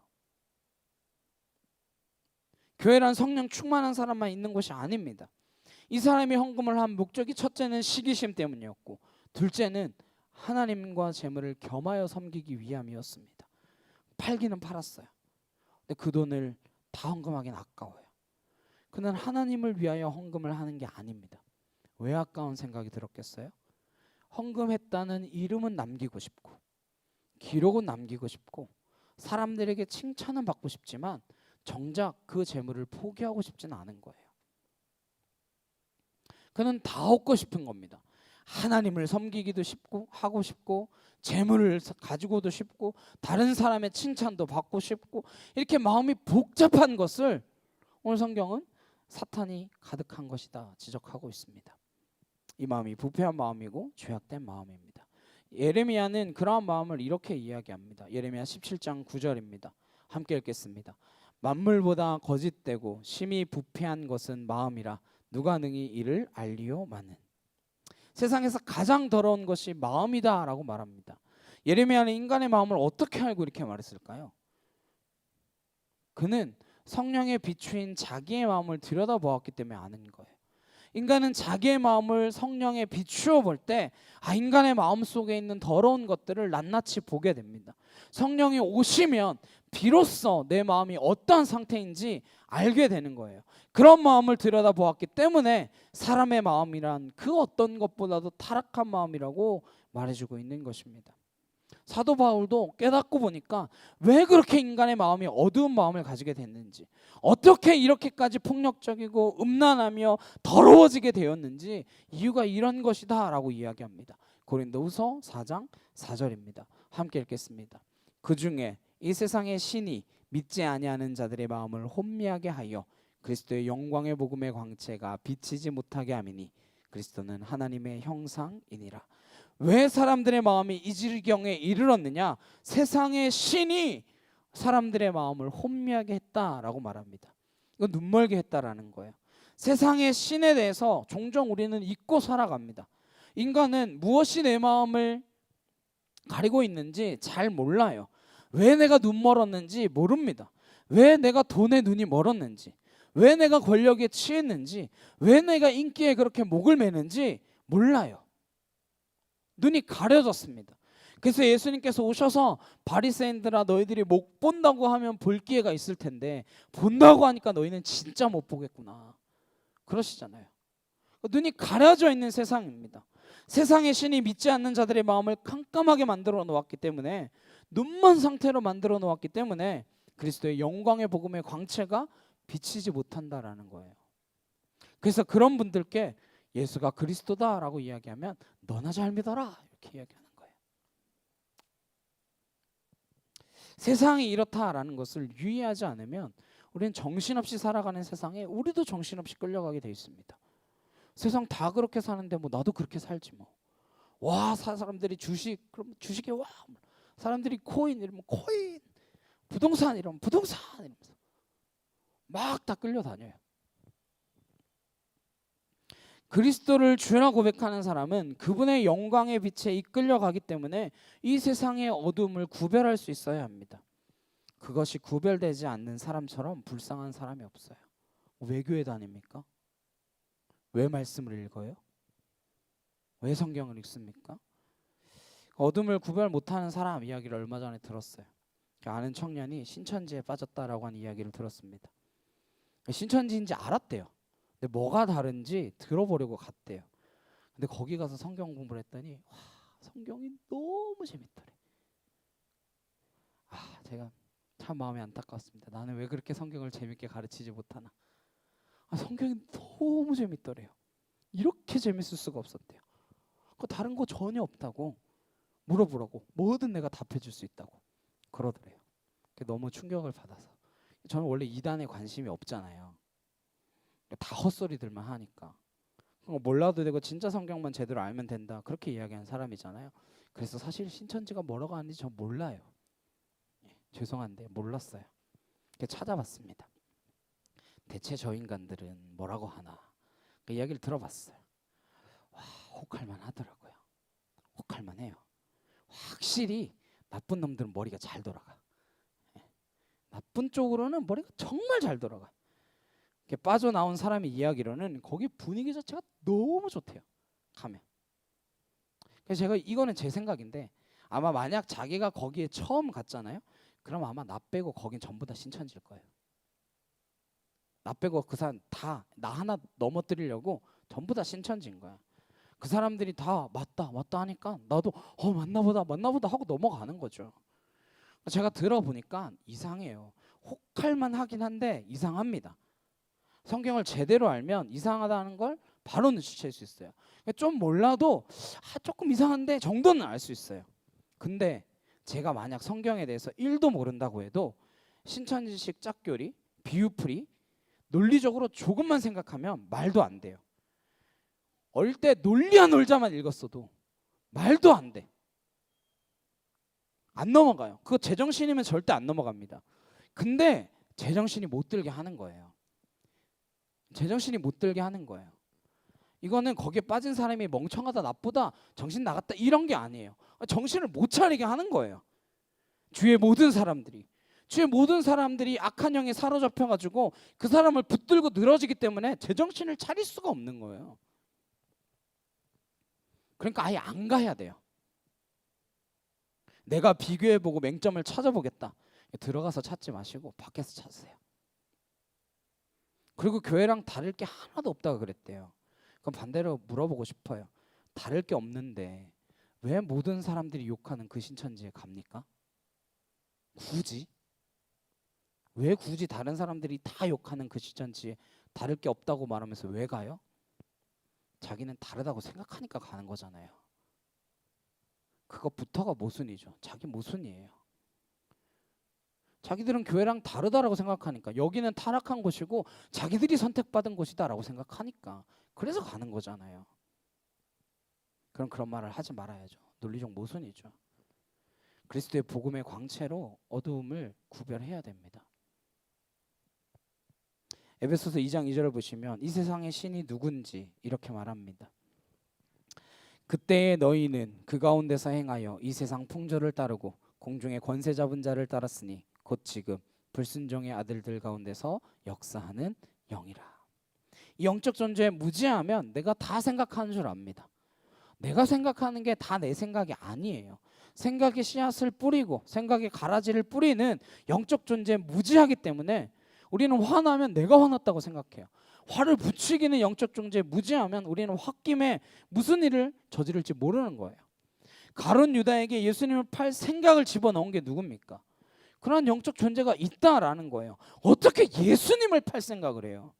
교회란 성령 충만한 사람만 있는 곳이 아닙니다. 이 사람이 헌금을 한 목적이 첫째는 시기심 때문이었고, 둘째는 하나님과 재물을 겸하여 섬기기 위함이었습니다. 팔기는 팔았어요. 근데 그 돈을 다 헌금하기는 아까워요. 그는 하나님을 위하여 헌금을 하는 게 아닙니다. 왜 아까운 생각이 들었겠어요? 헌금했다는 이름은 남기고 싶고, 기록은 남기고 싶고, 사람들에게 칭찬은 받고 싶지만 정작 그 재물을 포기하고 싶지는 않은 거예요. 그는 다 얻고 싶은 겁니다. 하나님을 섬기기도 쉽고 하고 싶고, 재물을 가지고도 싶고, 다른 사람의 칭찬도 받고 싶고, 이렇게 마음이 복잡한 것을 오늘 성경은 사탄이 가득한 것이다 지적하고 있습니다. 이 마음이 부패한 마음이고 죄악된 마음입니다. 예레미야는 그러한 마음을 이렇게 이야기합니다. 예레미야 17장 9절입니다. 함께 읽겠습니다. 만물보다 거짓되고 심히 부패한 것은 마음이라 누가 능히 이를 알리오마는. 세상에서 가장 더러운 것이 마음이다 라고 말합니다. 예레미야는 인간의 마음을 어떻게 알고 이렇게 말했을까요? 그는 성령의 비추인 자기의 마음을 들여다보았기 때문에 아는 거예요. 인간은 자기의 마음을 성령에 비추어 볼 때 인간의 마음 속에 있는 더러운 것들을 낱낱이 보게 됩니다. 성령이 오시면 비로소 내 마음이 어떠한 상태인지 알게 되는 거예요. 그런 마음을 들여다보았기 때문에 사람의 마음이란 그 어떤 것보다도 타락한 마음이라고 말해주고 있는 것입니다. 사도 바울도 깨닫고 보니까 왜 그렇게 인간의 마음이 어두운 마음을 가지게 됐는지, 어떻게 이렇게까지 폭력적이고 음란하며 더러워지게 되었는지 이유가 이런 것이다 라고 이야기합니다. 고린도후서 4장 4절입니다. 함께 읽겠습니다. 그 중에 이 세상의 신이 믿지 아니하는 자들의 마음을 혼미하게 하여 그리스도의 영광의 복음의 광채가 비치지 못하게 함이니 그리스도는 하나님의 형상이니라. 왜 사람들의 마음이 이 지경에 이르렀느냐? 세상의 신이 사람들의 마음을 혼미하게 했다라고 말합니다. 이건 눈멀게 했다라는 거예요. 세상의 신에 대해서 종종 우리는 잊고 살아갑니다. 인간은 무엇이 내 마음을 가리고 있는지 잘 몰라요. 왜 내가 눈 멀었는지 모릅니다. 왜 내가 돈에 눈이 멀었는지, 왜 내가 권력에 취했는지, 왜 내가 인기에 그렇게 목을 매는지 몰라요. 눈이 가려졌습니다. 그래서 예수님께서 오셔서 바리새인들아 너희들이 못 본다고 하면 볼 기회가 있을 텐데 본다고 하니까 너희는 진짜 못 보겠구나 그러시잖아요. 눈이 가려져 있는 세상입니다. 세상의 신이 믿지 않는 자들의 마음을 깜깜하게 만들어 놓았기 때문에, 눈먼 상태로 만들어 놓았기 때문에 그리스도의 영광의 복음의 광채가 비치지 못한다라는 거예요. 그래서 그런 분들께 예수가 그리스도다라고 이야기하면 너나 잘 믿어라 이렇게 이야기하는 거예요. 세상이 이렇다라는 것을 유의하지 않으면 우리는 정신없이 살아가는 세상에 우리도 정신없이 끌려가게 돼 있습니다. 세상 다 그렇게 사는데 뭐 나도 그렇게 살지 뭐. 와, 사람들이 주식 그럼 주식에 와, 사람들이 코인 이러면 코인, 부동산 이러면 부동산 이러면서 막 다 끌려다녀요. 그리스도를 주라 고백하는 사람은 그분의 영광의 빛에 이끌려가기 때문에 이 세상의 어둠을 구별할 수 있어야 합니다. 그것이 구별되지 않는 사람처럼 불쌍한 사람이 없어요. 왜 교회 다닙니까? 왜 말씀을 읽어요? 왜 성경을 읽습니까? 어둠을 구별 못하는 사람 이야기를 얼마 전에 들었어요. 아는 청년이 신천지에 빠졌다라고 하는 이야기를 들었습니다. 신천지인지 알았대요. 근데 뭐가 다른지 들어보려고 갔대요. 근데 거기 가서 성경 공부를 했더니 와, 성경이 너무 재밌더래. 제가 참 마음이 안타깝습니다. 나는 왜 그렇게 성경을 재밌게 가르치지 못하나. 성경이 너무 재밌더래요. 이렇게 재밌을 수가 없었대요. 다른 거 전혀 없다고 물어보라고 뭐든 내가 답해 줄 수 있다고 그러더래요. 너무 충격을 받아서. 저는 원래 이단에 관심이 없잖아요. 다 헛소리들만 하니까. 몰라도 되고 진짜 성경만 제대로 알면 된다, 그렇게 이야기하는 사람이잖아요. 그래서 사실 신천지가 뭐라고 하는지 전 몰라요. 죄송한데 몰랐어요. 찾아봤습니다. 대체 저 인간들은 뭐라고 하나, 그 이야기를 들어봤어요. 와, 혹할만 하더라고요. 혹할만 해요. 확실히 나쁜 놈들은 머리가 잘 돌아가. 나쁜 쪽으로는 머리가 정말 잘 돌아가. 빠져나온 사람이 이야기로는 거기 분위기 자체가 너무 좋대요, 가면. 그래서 제가, 이거는 제 생각인데, 아마 만약 자기가 거기에 처음 갔잖아요. 그럼 아마 나 빼고 거긴 전부 다 신천지일 거예요. 나 빼고 그 사람 다 나 하나 넘어뜨리려고 전부 다 신천지인 거야. 그 사람들이 다 맞다 하니까 나도 맞나보다 하고 넘어가는 거죠. 제가 들어보니까 이상해요. 혹할만 하긴 한데 이상합니다. 성경을 제대로 알면 이상하다는 걸 바로 눈치챌 수 있어요. 좀 몰라도 조금 이상한데 정도는 알 수 있어요. 근데 제가 만약 성경에 대해서 1도 모른다고 해도 신천지식 짝교리, 비유풀이 논리적으로 조금만 생각하면 말도 안 돼요. 어릴 때 논리야 놀자만 읽었어도 말도 안 돼. 안 넘어가요. 그거 제정신이면 절대 안 넘어갑니다. 근데 제정신이 못 들게 하는 거예요. 제정신이 못 들게 하는 거예요. 이거는 거기에 빠진 사람이 멍청하다, 나쁘다, 정신 나갔다 이런 게 아니에요. 정신을 못 차리게 하는 거예요. 주위의 모든 사람들이 악한 영에 사로잡혀가지고 그 사람을 붙들고 늘어지기 때문에 제정신을 차릴 수가 없는 거예요. 그러니까 아예 안 가야 돼요. 내가 비교해보고 맹점을 찾아보겠다, 들어가서 찾지 마시고 밖에서 찾으세요. 그리고 교회랑 다를 게 하나도 없다고 그랬대요. 그럼 반대로 물어보고 싶어요. 다를 게 없는데 왜 모든 사람들이 욕하는 그 신천지에 갑니까? 굳이? 왜 굳이 다른 사람들이 다 욕하는 그 신천지에 다를 게 없다고 말하면서 왜 가요? 자기는 다르다고 생각하니까 가는 거잖아요. 그것부터가 모순이죠. 자기 모순이에요. 자기들은 교회랑 다르다라고 생각하니까, 여기는 타락한 곳이고 자기들이 선택받은 곳이다라고 생각하니까 그래서 가는 거잖아요. 그럼 그런 말을 하지 말아야죠. 논리적 모순이죠. 그리스도의 복음의 광채로 어두움을 구별해야 됩니다. 에베소서 2장 2절을 보시면 이 세상의 신이 누군지 이렇게 말합니다. 그때에 너희는 그 가운데서 행하여 이 세상 풍조를 따르고 공중의 권세 잡은 자를 따랐으니 곧 지금 불순종의 아들들 가운데서 역사하는 영이라. 이 영적 존재에 무지하면 내가 다 생각하는 줄 압니다. 내가 생각하는 게 다 내 생각이 아니에요. 생각의 씨앗을 뿌리고 생각의 가라지를 뿌리는 영적 존재에 무지하기 때문에 우리는 화나면 내가 화났다고 생각해요. 화를 부추기는 영적 존재에 무지하면 우리는 홧김에 무슨 일을 저지를지 모르는 거예요. 가룟 유다에게 예수님을 팔 생각을 집어넣은 게 누굽니까? 그런 영적 존재가 있다라는 거예요. 어떻게 예수님을 팔 생각을 해요?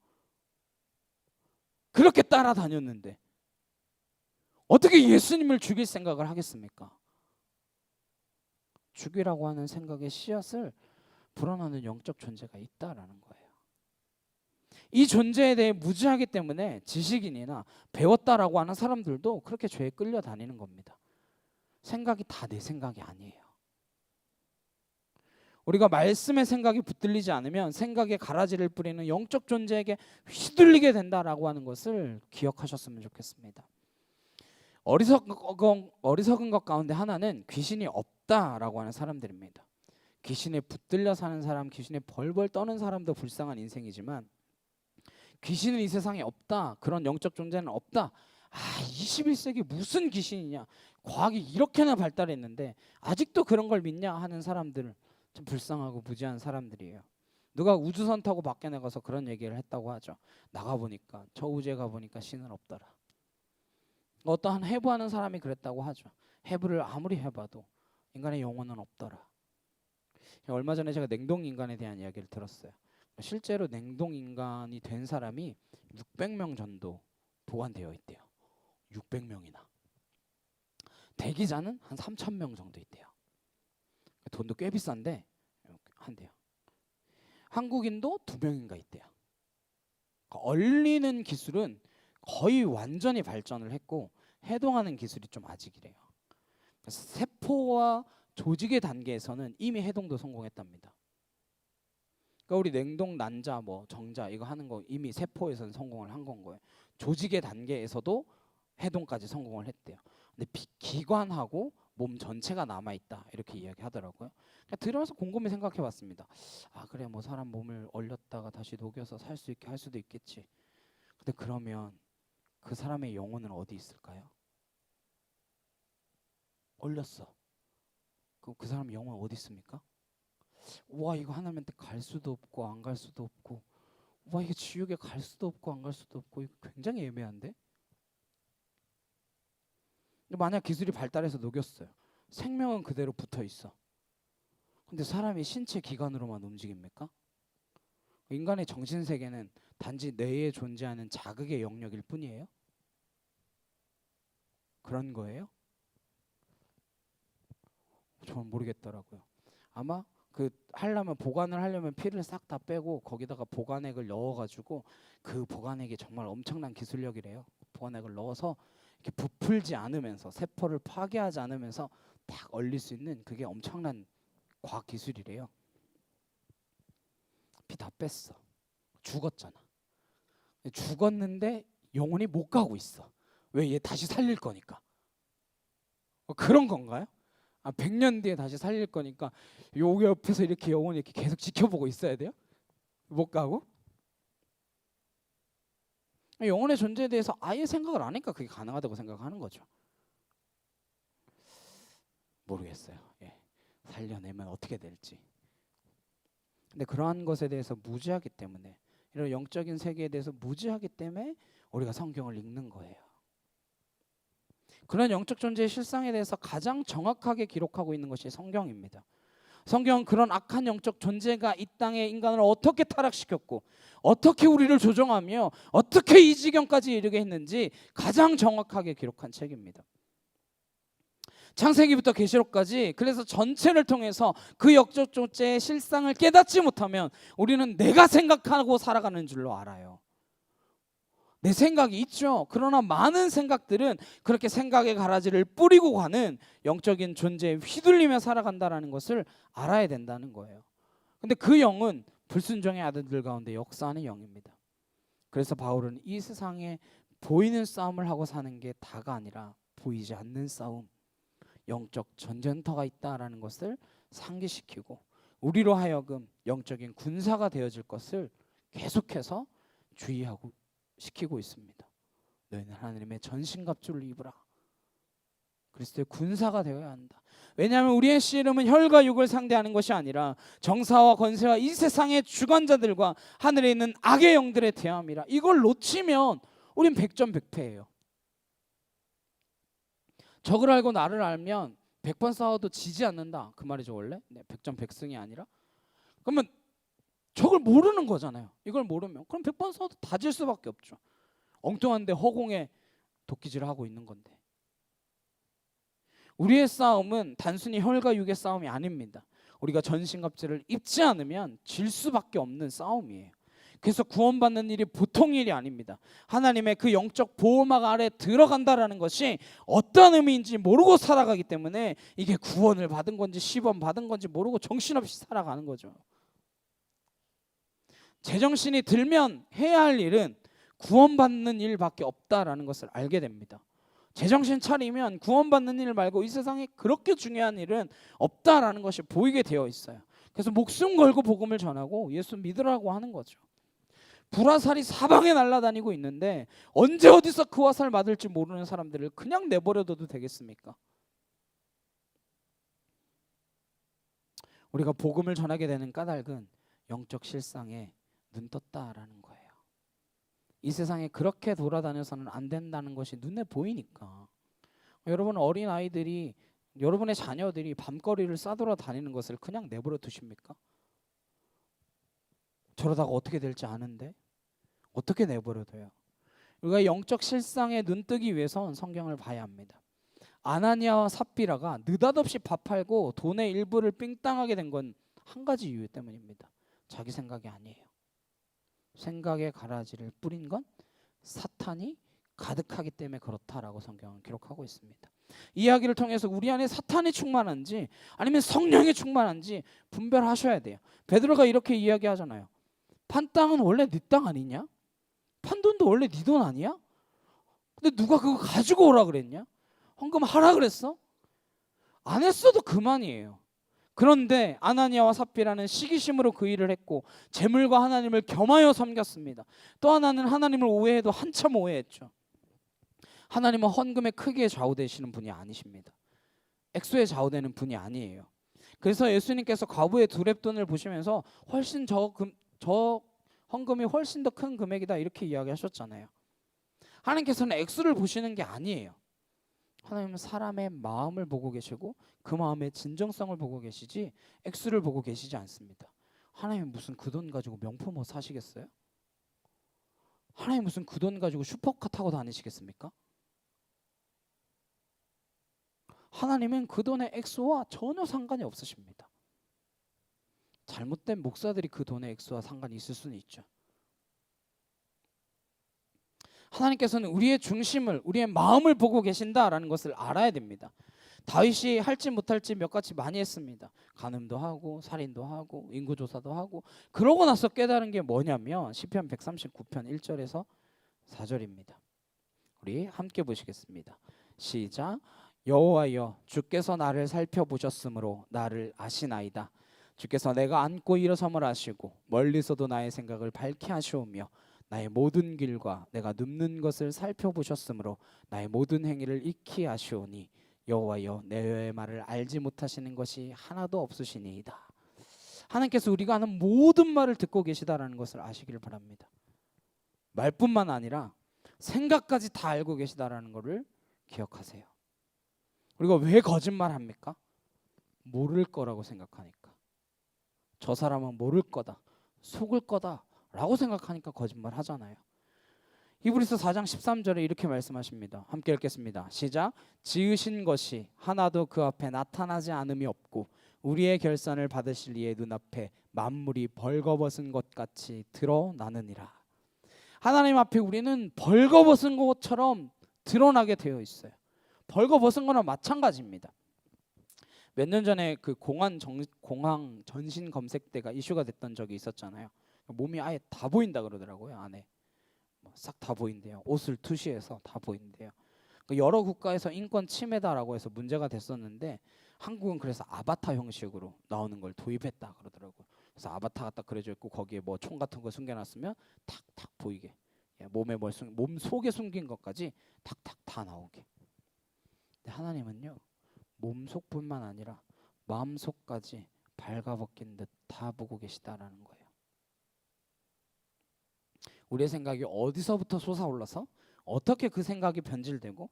그렇게 따라다녔는데 어떻게 예수님을 죽일 생각을 하겠습니까? 죽이라고 하는 생각의 씨앗을 불어넣는 영적 존재가 있다라는 거예요. 이 존재에 대해 무지하기 때문에 지식인이나 배웠다라고 하는 사람들도 그렇게 죄에 끌려다니는 겁니다. 생각이 다 내 생각이 아니에요. 우리가 말씀의 생각이 붙들리지 않으면 생각의 가라지를 뿌리는 영적 존재에게 휘둘리게 된다라고 하는 것을 기억하셨으면 좋겠습니다. 어리석은 것 가운데 하나는 귀신이 없다라고 하는 사람들입니다. 귀신에 붙들려 사는 사람, 귀신에 벌벌 떠는 사람도 불쌍한 인생이지만 귀신은 이 세상에 없다, 그런 영적 존재는 없다, 21세기 무슨 귀신이냐, 과학이 이렇게나 발달했는데 아직도 그런 걸 믿냐 하는 사람들, 좀 불쌍하고 무지한 사람들이에요. 누가 우주선 타고 밖에 나가서 그런 얘기를 했다고 하죠. 나가보니까, 저 우주에 가보니까 신은 없더라. 어떠한 해부하는 사람이 그랬다고 하죠. 해부를 아무리 해봐도 인간의 영혼은 없더라. 얼마 전에 제가 냉동인간에 대한 이야기를 들었어요. 실제로 냉동인간이 된 사람이 600명 정도 보관되어 있대요. 600명이나. 대기자는 한 3,000명 정도 있대요. 돈도 꽤 비싼데 한대요. 한국인도 2명인가 있대요. 얼리는 기술은 거의 완전히 발전을 했고 해동하는 기술이 좀 아직이래요. 그래서 세포와 조직의 단계에서는 이미 해동도 성공했답니다. 그러니까 우리 냉동, 난자, 뭐 정자 이거 하는 거 이미 세포에서는 성공을 한 건 거예요. 조직의 단계에서도 해동까지 성공을 했대요. 근데 기관하고 몸 전체가 남아 있다 이렇게 이야기하더라고요. 그러니까 들어서 곰곰이 생각해봤습니다. 아 그래 뭐 사람 몸을 얼렸다가 다시 녹여서 살 수 있게 할 수도 있겠지. 근데 그러면 그 사람의 영혼은 어디 있을까요? 얼렸어. 그럼 그 사람 영혼 어디 있습니까? 와 이거 하나님한테 갈 수도 없고 안 갈 수도 없고, 와 이게 지옥에 갈 수도 없고 안 갈 수도 없고, 이거 굉장히 애매한데? 만약 기술이 발달해서 녹였어요. 생명은 그대로 붙어 있어. 근데 사람이 신체 기관으로만 움직입니까? 인간의 정신 세계는 단지 뇌에 존재하는 자극의 영역일 뿐이에요? 그런 거예요? 저는 모르겠더라고요. 아마 그 보관을 하려면 피를 싹 다 빼고 거기다가 보관액을 넣어가지고, 그 보관액이 정말 엄청난 기술력이래요. 보관액을 넣어서 이렇게 부풀지 않으면서 세포를 파괴하지 않으면서 딱 얼릴 수 있는, 그게 엄청난 과학 기술이래요. 피 다 뺐어. 죽었잖아. 죽었는데 영혼이 못 가고 있어. 왜? 얘 다시 살릴 거니까. 그런 건가요? 100년 뒤에 다시 살릴 거니까 요 옆에서 이렇게 영혼이 이렇게 계속 지켜보고 있어야 돼요? 못 가고? 영혼의 존재에 대해서 아예 생각을 안 하니까 그게 가능하다고 생각하는 거죠. 모르겠어요. 예. 살려내면 어떻게 될지. 근데 그러한 것에 대해서 무지하기 때문에, 이런 영적인 세계에 대해서 무지하기 때문에 우리가 성경을 읽는 거예요. 그런 영적 존재의 실상에 대해서 가장 정확하게 기록하고 있는 것이 성경입니다. 성경은 그런 악한 영적 존재가 이 땅에 인간을 어떻게 타락시켰고 어떻게 우리를 조종하며 어떻게 이 지경까지 이르게 했는지 가장 정확하게 기록한 책입니다. 창세기부터 계시록까지, 그래서 전체를 통해서 그 영적 존재의 실상을 깨닫지 못하면 우리는 내가 생각하고 살아가는 줄로 알아요. 내 생각이 있죠. 그러나 많은 생각들은 그렇게 생각의 가라지를 뿌리고 가는 영적인 존재에 휘둘리며 살아간다는 것을 알아야 된다는 거예요. 근데 그 영은 불순종의 아들들 가운데 역사하는 영입니다. 그래서 바울은 이 세상에 보이는 싸움을 하고 사는 게 다가 아니라 보이지 않는 싸움, 영적 전쟁터가 있다라는 것을 상기시키고 우리로 하여금 영적인 군사가 되어질 것을 계속해서 주의하고 시키고 있습니다. 너희는 하나님의 전신갑주를 입으라. 그리스도의 군사가 되어야 한다. 왜냐하면 우리의 씨름은 혈과 육을 상대하는 것이 아니라 정사와 권세와 이 세상의 주관자들과 하늘에 있는 악의 영들의 대함이라. 이걸 놓치면 우린 백전백패예요. 적을 알고 나를 알면 100번 싸워도 지지 않는다, 그 말이죠 원래. 네, 백전백승이 아니라. 그러면 적을 모르는 거잖아요. 이걸 모르면 그럼 100번 싸워도 다 질 수밖에 없죠. 엉뚱한데 허공에 도끼질을 하고 있는 건데. 우리의 싸움은 단순히 혈과 육의 싸움이 아닙니다. 우리가 전신갑주를 입지 않으면 질 수밖에 없는 싸움이에요. 그래서 구원받는 일이 보통 일이 아닙니다. 하나님의 그 영적 보호막 아래 들어간다라는 것이 어떤 의미인지 모르고 살아가기 때문에 이게 구원을 받은 건지 시범 받은 건지 모르고 정신없이 살아가는 거죠. 제정신이 들면 해야 할 일은 구원받는 일밖에 없다라는 것을 알게 됩니다. 제정신 차리면 구원받는 일 말고 이 세상에 그렇게 중요한 일은 없다라는 것이 보이게 되어 있어요. 그래서 목숨 걸고 복음을 전하고 예수 믿으라고 하는 거죠. 불화살이 사방에 날아다니고 있는데 언제 어디서 그 화살 맞을지 모르는 사람들을 그냥 내버려둬도 되겠습니까? 우리가 복음을 전하게 되는 까닭은 영적 실상에 눈 떴다라는 거예요. 이 세상에 그렇게 돌아다녀서는 안 된다는 것이 눈에 보이니까. 여러분 어린아이들이, 여러분의 자녀들이 밤거리를 싸돌아다니는 것을 그냥 내버려 두십니까? 저러다가 어떻게 될지 아는데 어떻게 내버려둬요? 우리가 영적 실상에 눈뜨기 위해선 성경을 봐야 합니다. 아나니아와 삽비라가 느닷없이 밥 팔고 돈의 일부를 삥땅하게 된 건 한 가지 이유 때문입니다. 자기 생각이 아니에요. 생각의 가라지를 뿌린 건 사탄이 가득하기 때문에 그렇다라고 성경은 기록하고 있습니다. 이 이야기를 통해서 우리 안에 사탄이 충만한지 아니면 성령이 충만한지 분별하셔야 돼요. 베드로가 이렇게 이야기하잖아요. 판 땅은 원래 네 땅 아니냐? 판 돈도 원래 네 돈 아니야? 근데 누가 그거 가지고 오라 그랬냐? 헌금하라 그랬어? 안 했어도 그만이에요. 그런데 아나니아와 삽비라는 시기심으로 그 일을 했고 재물과 하나님을 겸하여 섬겼습니다. 또 하나는 하나님을 오해해도 한참 오해했죠. 하나님은 헌금의 크기에 좌우되시는 분이 아니십니다. 액수에 좌우되는 분이 아니에요. 그래서 예수님께서 과부의 두렙돈을 보시면서 훨씬 저 헌금이 훨씬 더 큰 금액이다 이렇게 이야기하셨잖아요. 하나님께서는 액수를 보시는 게 아니에요. 하나님은 사람의 마음을 보고 계시고 그 마음의 진정성을 보고 계시지 액수를 보고 계시지 않습니다. 하나님은 무슨 그 돈 가지고 명품 옷 사시겠어요? 하나님 무슨 그 돈 가지고 슈퍼카 타고 다니시겠습니까? 하나님은 그 돈의 액수와 전혀 상관이 없으십니다. 잘못된 목사들이 그 돈의 액수와 상관이 있을 수는 있죠. 하나님께서는 우리의 중심을, 우리의 마음을 보고 계신다라는 것을 알아야 됩니다. 다윗이 할지 못할지 몇 가지 많이 했습니다. 간음도 하고 살인도 하고 인구조사도 하고 그러고 나서 깨달은 게 뭐냐면 시편 139편 1절에서 4절입니다. 우리 함께 보시겠습니다. 시작. 여호와여 주께서 나를 살펴보셨으므로 나를 아시나이다. 주께서 내가 앉고 일어섬을 아시고 멀리서도 나의 생각을 밝히 하시오며 나의 모든 길과 내가 눕는 것을 살펴보셨으므로 나의 모든 행위를 익히 아시오니 여호와여 내 말을 알지 못하시는 것이 하나도 없으시니이다. 하나님께서 우리가 하는 모든 말을 듣고 계시다라는 것을 아시기를 바랍니다. 말뿐만 아니라 생각까지 다 알고 계시다라는 것을 기억하세요. 우리가 왜 거짓말합니까? 모를 거라고 생각하니까. 저 사람은 모를 거다, 속을 거다 라고 생각하니까 거짓말 하잖아요. 히브리서 4장 13절에 이렇게 말씀하십니다. 함께 읽겠습니다. 시작. 지으신 것이 하나도 그 앞에 나타나지 않음이 없고 우리의 결산을 받으실 이의 눈앞에 만물이 벌거벗은 것 같이 드러나느니라. 하나님 앞에 우리는 벌거벗은 것처럼 드러나게 되어 있어요. 벌거벗은 거나 마찬가지입니다. 몇 년 전에 그 공항 전신 검색대가 이슈가 됐던 적이 있었잖아요. 몸이 아예 다 보인다 그러더라고요. 안에 싹 다 보인대요. 옷을 투시해서 다 보인대요. 여러 국가에서 인권 침해다라고 해서 문제가 됐었는데 한국은 그래서 아바타 형식으로 나오는 걸 도입했다 그러더라고요. 그래서 아바타가 딱 그려져 있고 거기에 뭐 총 같은 거 숨겨놨으면 탁탁 보이게, 몸에 몸 속에 숨긴 것까지 탁탁 다 나오게. 근데 하나님은요 몸 속뿐만 아니라 마음 속까지 발가벗긴 듯 다 보고 계시다라는 거예요. 우리의 생각이 어디서부터 솟아올라서 어떻게 그 생각이 변질되고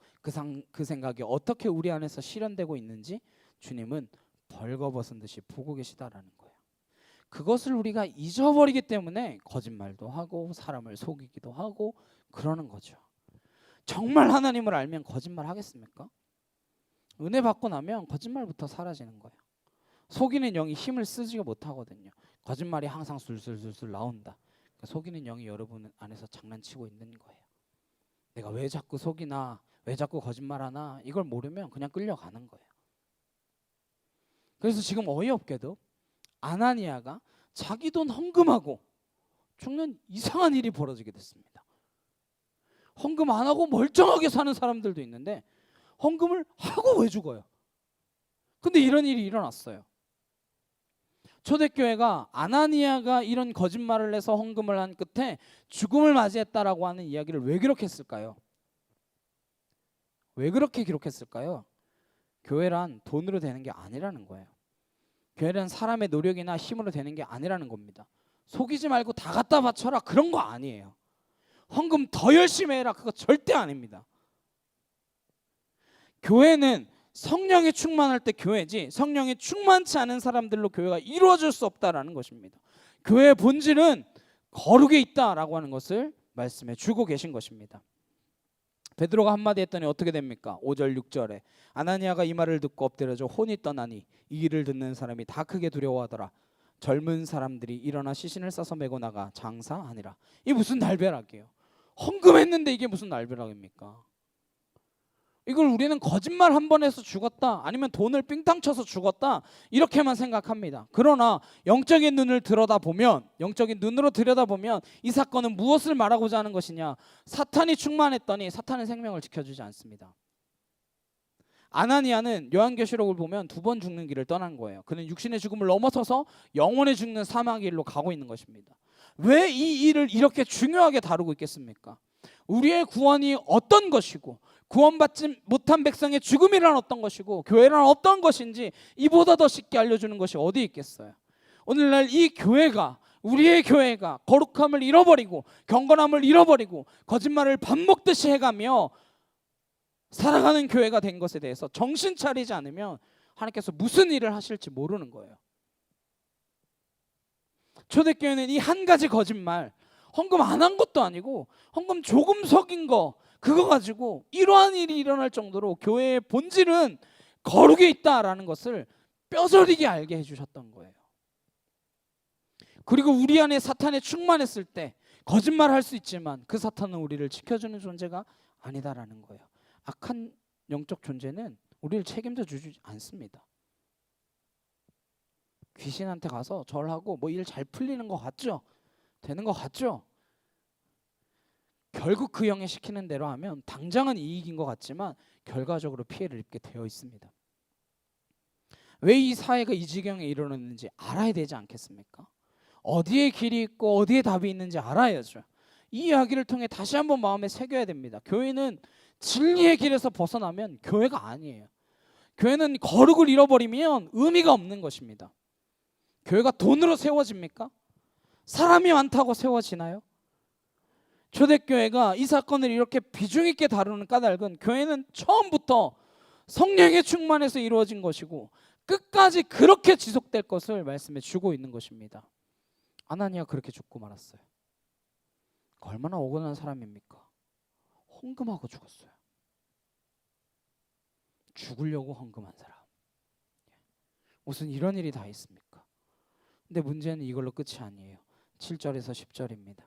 그 생각이 어떻게 우리 안에서 실현되고 있는지 주님은 벌거벗은 듯이 보고 계시다라는 거예요. 그것을 우리가 잊어버리기 때문에 거짓말도 하고 사람을 속이기도 하고 그러는 거죠. 정말 하나님을 알면 거짓말 하겠습니까? 은혜 받고 나면 거짓말부터 사라지는 거예요. 속이는 영이 힘을 쓰지 못하거든요. 거짓말이 항상 술술술술 나온다. 속이는 영이 여러분 안에서 장난치고 있는 거예요. 내가 왜 자꾸 속이나, 왜 자꾸 거짓말하나 이걸 모르면 그냥 끌려가는 거예요. 그래서 지금 어이없게도 아나니아가 자기 돈 헌금하고 죽는 이상한 일이 벌어지게 됐습니다. 헌금 안 하고 멀쩡하게 사는 사람들도 있는데 헌금을 하고 왜 죽어요? 근데 이런 일이 일어났어요. 초대교회가 아나니아가 이런 거짓말을 해서 헌금을 한 끝에 죽음을 맞이했다라고 하는 이야기를 왜 기록했을까요? 왜 그렇게 기록했을까요? 교회란 돈으로 되는 게 아니라는 거예요. 교회란 사람의 노력이나 힘으로 되는 게 아니라는 겁니다. 속이지 말고 다 갖다 바쳐라 그런 거 아니에요. 헌금 더 열심히 해라 그거 절대 아닙니다. 교회는 성령이 충만할 때 교회지 성령이 충만치 않은 사람들로 교회가 이루어질 수 없다라는 것입니다. 교회의 본질은 거룩에 있다라고 하는 것을 말씀해 주고 계신 것입니다. 베드로가 한마디 했더니 어떻게 됩니까? 5절 6절에 아나니아가 이 말을 듣고 엎드려져 혼이 떠나니 이 일을 듣는 사람이 다 크게 두려워하더라. 젊은 사람들이 일어나 시신을 싸서 메고 나가 장사하니라. 이게 무슨 날벼락이에요? 헌금했는데 이게 무슨 날벼락입니까? 이걸 우리는 거짓말 한 번 해서 죽었다, 아니면 돈을 삥땅 쳐서 죽었다, 이렇게만 생각합니다. 그러나 영적인 눈을 들여다보면, 영적인 눈으로 들여다보면 이 사건은 무엇을 말하고자 하는 것이냐? 사탄이 충만했더니 사탄은 생명을 지켜주지 않습니다. 아나니아는 요한계시록을 보면 2번 죽는 길을 떠난 거예요. 그는 육신의 죽음을 넘어서서 영원히 죽는 사망의 길로 가고 있는 것입니다. 왜 이 일을 이렇게 중요하게 다루고 있겠습니까? 우리의 구원이 어떤 것이고, 구원받지 못한 백성의 죽음이란 어떤 것이고, 교회란 어떤 것인지 이보다 더 쉽게 알려주는 것이 어디 있겠어요? 오늘날 이 교회가, 우리의 교회가 거룩함을 잃어버리고 경건함을 잃어버리고 거짓말을 밥 먹듯이 해가며 살아가는 교회가 된 것에 대해서 정신 차리지 않으면 하나님께서 무슨 일을 하실지 모르는 거예요. 초대교회는 이 한 가지 거짓말, 헌금 안 한 것도 아니고 헌금 조금 속인 거, 그거 가지고 이러한 일이 일어날 정도로 교회의 본질은 거룩에 있다라는 것을 뼈저리게 알게 해주셨던 거예요. 그리고 우리 안에 사탄에 충만했을 때 거짓말할 수 있지만 그 사탄은 우리를 지켜주는 존재가 아니다라는 거예요. 악한 영적 존재는 우리를 책임져 주지 않습니다. 귀신한테 가서 절하고 뭐 일 잘 풀리는 것 같죠? 되는 것 같죠? 결국 그 영에 시키는 대로 하면 당장은 이익인 것 같지만 결과적으로 피해를 입게 되어 있습니다. 왜 이 사회가 이 지경에 이르렀는지 알아야 되지 않겠습니까? 어디에 길이 있고 어디에 답이 있는지 알아야죠. 이 이야기를 통해 다시 한번 마음에 새겨야 됩니다. 교회는 진리의 길에서 벗어나면 교회가 아니에요. 교회는 거룩을 잃어버리면 의미가 없는 것입니다. 교회가 돈으로 세워집니까? 사람이 많다고 세워지나요? 초대교회가 이 사건을 이렇게 비중 있게 다루는 까닭은 교회는 처음부터 성령에 충만해서 이루어진 것이고 끝까지 그렇게 지속될 것을 말씀해 주고 있는 것입니다. 아나니아 그렇게 죽고 말았어요. 얼마나 억울한 사람입니까? 헌금하고 죽었어요. 죽으려고 헌금한 사람. 무슨 이런 일이 다 있습니까? 근데 문제는 이걸로 끝이 아니에요. 7절에서 10절입니다.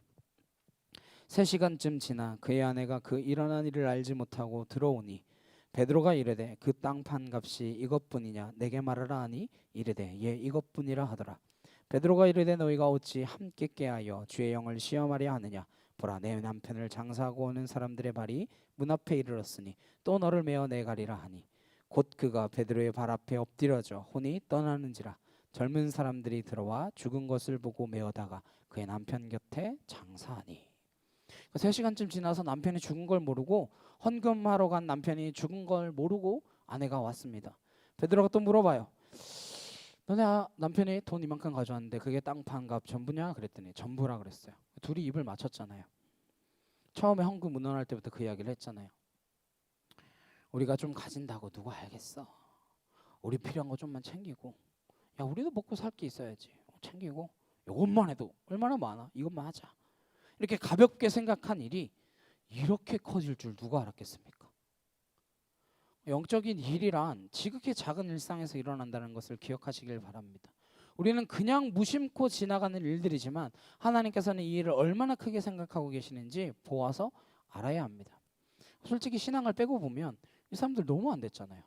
3시간쯤 지나 그의 아내가 그 일어난 일을 알지 못하고 들어오니 베드로가 이르되 그 땅 판 값이 이것뿐이냐 내게 말하라 하니 이르되 예 이것뿐이라 하더라. 베드로가 이르되 너희가 어찌 함께 깨하여 주의 영을 시험하려 하느냐. 보라 내 남편을 장사하고 오는 사람들의 발이 문 앞에 이르렀으니 또 너를 메어 내가리라 하니 곧 그가 베드로의 발 앞에 엎드려져 혼이 떠나는지라. 젊은 사람들이 들어와 죽은 것을 보고 메어다가 그의 남편 곁에 장사하니. 3시간쯤 지나서 남편이 죽은 걸 모르고 헌금하러 간 남편이 죽은 걸 모르고 아내가 왔습니다. 베드로가 또 물어봐요. 너네 남편이 돈 이만큼 가져왔는데 그게 땅 판 값 전부냐? 그랬더니 전부라 그랬어요. 둘이 입을 맞췄잖아요. 처음에 헌금 문헌할 때부터 그 이야기를 했잖아요. 우리가 좀 가진다고 누가 알겠어. 우리 필요한 거 좀만 챙기고, 야 우리도 먹고 살 게 있어야지. 챙기고 이것만 해도 얼마나 많아. 이것만 하자. 이렇게 가볍게 생각한 일이 이렇게 커질 줄 누가 알았겠습니까? 영적인 일이란 지극히 작은 일상에서 일어난다는 것을 기억하시길 바랍니다. 우리는 그냥 무심코 지나가는 일들이지만 하나님께서는 이 일을 얼마나 크게 생각하고 계시는지 보아서 알아야 합니다. 솔직히 신앙을 빼고 보면 이 사람들 너무 안 됐잖아요.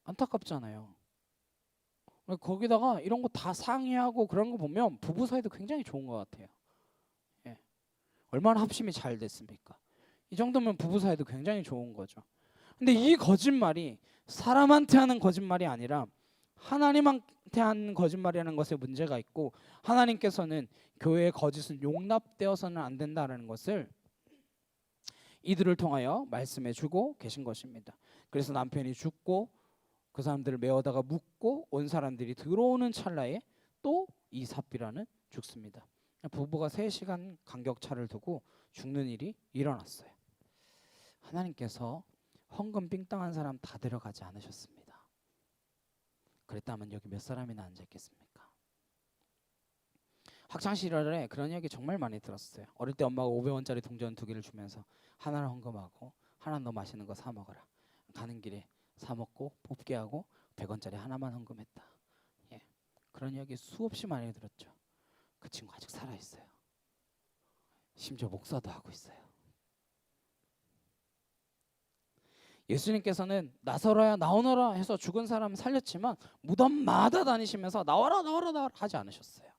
안타깝잖아요. 거기다가 이런 거 다 상의하고 그런 거 보면 부부 사이도 굉장히 좋은 것 같아요. 예. 얼마나 합심이 잘 됐습니까? 이 정도면 부부 사이도 굉장히 좋은 거죠. 근데 이 거짓말이 사람한테 하는 거짓말이 아니라 하나님한테 하는 거짓말이라는 것에 문제가 있고, 하나님께서는 교회의 거짓은 용납되어서는 안 된다는 것을 이들을 통하여 말씀해 주고 계신 것입니다. 그래서 남편이 죽고 그 사람들을 메어다가 묻고 온 사람들이 들어오는 찰나에 또 이 삽비라는 죽습니다. 부부가 3시간 간격차를 두고 죽는 일이 일어났어요. 하나님께서 헌금 삥땅한 사람 다 데려가지 않으셨습니다. 그랬다면 여기 몇 사람이나 앉아있겠습니까? 학창시절에 그런 이야기 정말 많이 들었어요. 어릴 때 엄마가 500원짜리 동전 2개를 주면서 하나를 헌금하고 하나는 너 맛있는 거 사 먹어라. 가는 길에 사 먹고 뽑기 하고 100원짜리 하나만 헌금했다. 예. 그런 이야기 수없이 많이 들었죠. 그 친구 아직 살아있어요. 심지어 목사도 하고 있어요. 예수님께서는 나서라야 나오너라 해서 죽은 사람 살렸지만 무덤마다 다니시면서 나와라 나와라 나와라 하지 않으셨어요.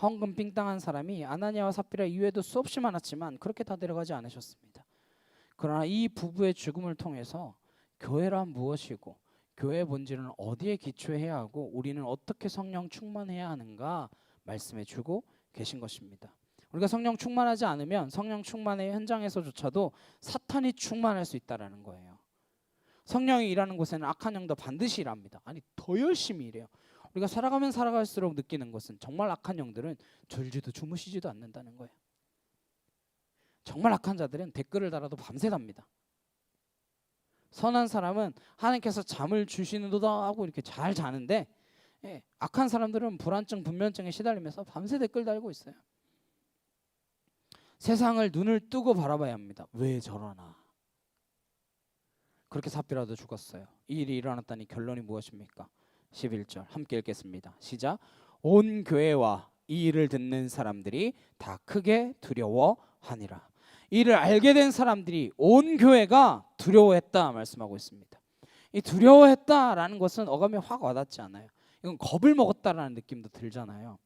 헌금 빙땅한 사람이 아나니아와 삽비라 이외에도 수없이 많았지만 그렇게 다 데려가지 않으셨습니다. 그러나 이 부부의 죽음을 통해서 교회란 무엇이고 교회의 본질은 어디에 기초해야 하고 우리는 어떻게 성령 충만해야 하는가 말씀해 주고 계신 것입니다. 우리가 성령 충만하지 않으면 성령 충만의 현장에서조차도 사탄이 충만할 수 있다는 거예요. 성령이 일하는 곳에는 악한 영도 반드시 일합니다. 아니 더 열심히 일해요. 우리가 살아가면 살아갈수록 느끼는 것은 정말 악한 영들은 졸지도 주무시지도 않는다는 거예요. 정말 악한 자들은 댓글을 달아도 밤새 답니다. 선한 사람은 하나님께서 잠을 주시는도다 하고 이렇게 잘 자는데 악한 사람들은 불안증, 분면증에 시달리면서 밤새 댓글 달고 있어요. 세상을 눈을 뜨고 바라봐야 합니다. 왜 저러나. 그렇게 삽비라도 죽었어요. 이 일이 일어났다니 결론이 무엇입니까? 11절 함께 읽겠습니다. 시작. 온 교회와 이 일을 듣는 사람들이 다 크게 두려워하니라. 이를 알게 된 사람들이 온 교회가 두려워했다 말씀하고 있습니다. 이 두려워했다라는 것은 어감이 확 와닿지 않아요. 이건 겁을 먹었다라는 느낌도 들잖아요.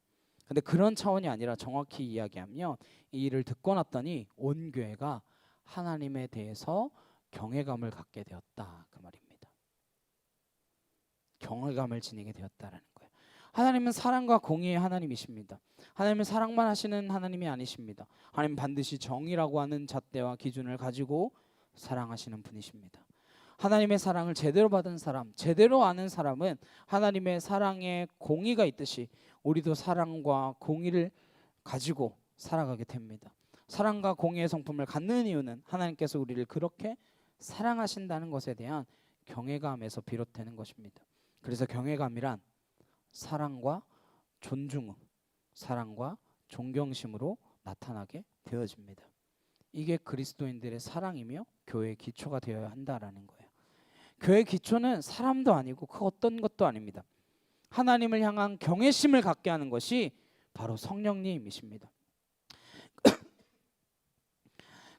근데 그런 차원이 아니라 정확히 이야기하면 이 일을 듣고 났더니 온 교회가 하나님에 대해서 경외감을 갖게 되었다 그 말입니다. 경외감을 지니게 되었다라는 거예요. 하나님은 사랑과 공의의 하나님이십니다. 하나님은 사랑만 하시는 하나님이 아니십니다. 하나님은 반드시 정의라고 하는 잣대와 기준을 가지고 사랑하시는 분이십니다. 하나님의 사랑을 제대로 받은 사람, 제대로 아는 사람은 하나님의 사랑에 공의가 있듯이 우리도 사랑과 공의를 가지고 살아가게 됩니다. 사랑과 공의의 성품을 갖는 이유는 하나님께서 우리를 그렇게 사랑하신다는 것에 대한 경외감에서 비롯되는 것입니다. 그래서 경외감이란 사랑과 존중, 사랑과 존경심으로 나타나게 되어집니다. 이게 그리스도인들의 사랑이며 교회의 기초가 되어야 한다라는 거예요. 교회의 기초는 사람도 아니고 그 어떤 것도 아닙니다. 하나님을 향한 경외심을 갖게 하는 것이 바로 성령님이십니다.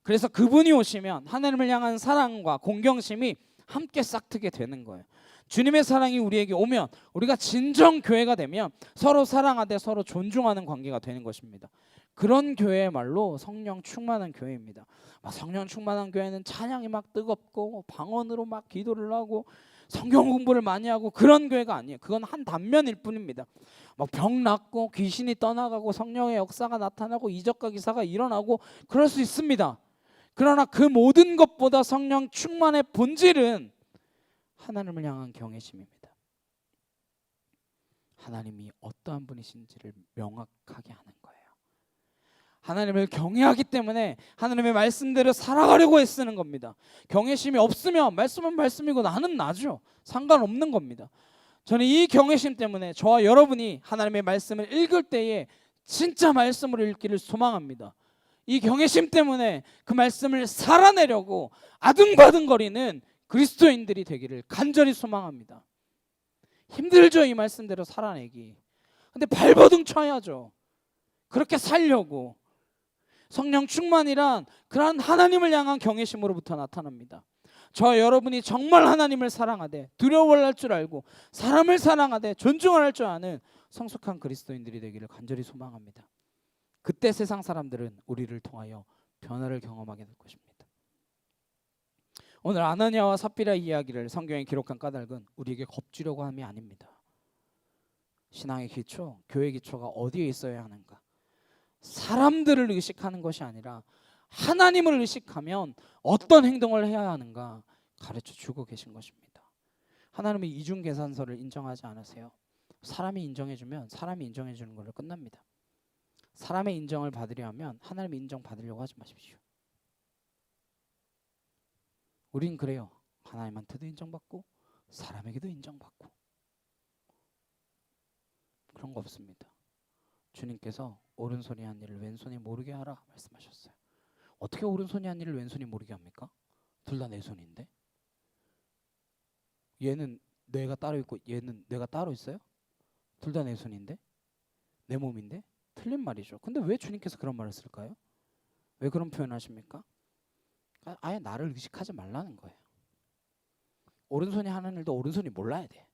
그래서 그분이 오시면 하나님을 향한 사랑과 공경심이 함께 싹트게 되는 거예요. 주님의 사랑이 우리에게 오면 우리가 진정 교회가 되면 서로 사랑하되 서로 존중하는 관계가 되는 것입니다. 그런 교회야말로 성령 충만한 교회입니다. 성령 충만한 교회는 찬양이 막 뜨겁고 방언으로 막 기도를 하고 성경 공부를 많이 하고 그런 교회가 아니에요. 그건 한 단면일 뿐입니다. 막 병 낫고 귀신이 떠나가고 성령의 역사가 나타나고 이적과 기사가 일어나고 그럴 수 있습니다. 그러나 그 모든 것보다 성령 충만의 본질은 하나님을 향한 경외심입니다. 하나님이 어떠한 분이신지를 명확하게 하는 거예요. 하나님을 경외하기 때문에 하나님의 말씀대로 살아가려고 애쓰는 겁니다. 경외심이 없으면 말씀은 말씀이고 나는 나죠. 상관없는 겁니다. 저는 이 경외심 때문에 저와 여러분이 하나님의 말씀을 읽을 때에 진짜 말씀으로 읽기를 소망합니다. 이 경외심 때문에 그 말씀을 살아내려고 아등바등거리는 그리스도인들이 되기를 간절히 소망합니다. 힘들죠, 이 말씀대로 살아내기. 근데 발버둥 쳐야죠. 그렇게 살려고. 성령 충만이란 그러한 하나님을 향한 경외심으로부터 나타납니다. 저와 여러분이 정말 하나님을 사랑하되 두려워할 줄 알고 사람을 사랑하되 존중할 줄 아는 성숙한 그리스도인들이 되기를 간절히 소망합니다. 그때 세상 사람들은 우리를 통하여 변화를 경험하게 될 것입니다. 오늘 아나니아와 삽비라 이야기를 성경에 기록한 까닭은 우리에게 겁주려고 함이 아닙니다. 신앙의 기초, 교회의 기초가 어디에 있어야 하는가? 사람들을 의식하는 것이 아니라 하나님을 의식하면 어떤 행동을 해야 하는가 가르쳐 주고 계신 것입니다. 하나님은 이중계산서를 인정하지 않으세요. 사람이 인정해주면 사람이 인정해주는 걸로 끝납니다. 사람의 인정을 받으려 하면 하나님의 인정 받으려고 하지 마십시오. 우린 그래요. 하나님한테도 인정받고 사람에게도 인정받고 그런 거 없습니다. 주님께서 오른손이 한 일을 왼손이 모르게 하라 말씀하셨어요. 어떻게 오른손이 한 일을 왼손이 모르게 합니까? 둘 다 내 손인데. 얘는 뇌가 따로 있고 얘는 뇌가 따로 있어요? 둘 다 내 손인데? 내 몸인데? 틀린 말이죠. 근데 왜 주님께서 그런 말을 쓸까요? 왜 그런 표현하십니까? 아예 나를 의식하지 말라는 거예요. 오른손이 하는 일도 오른손이 몰라야 돼.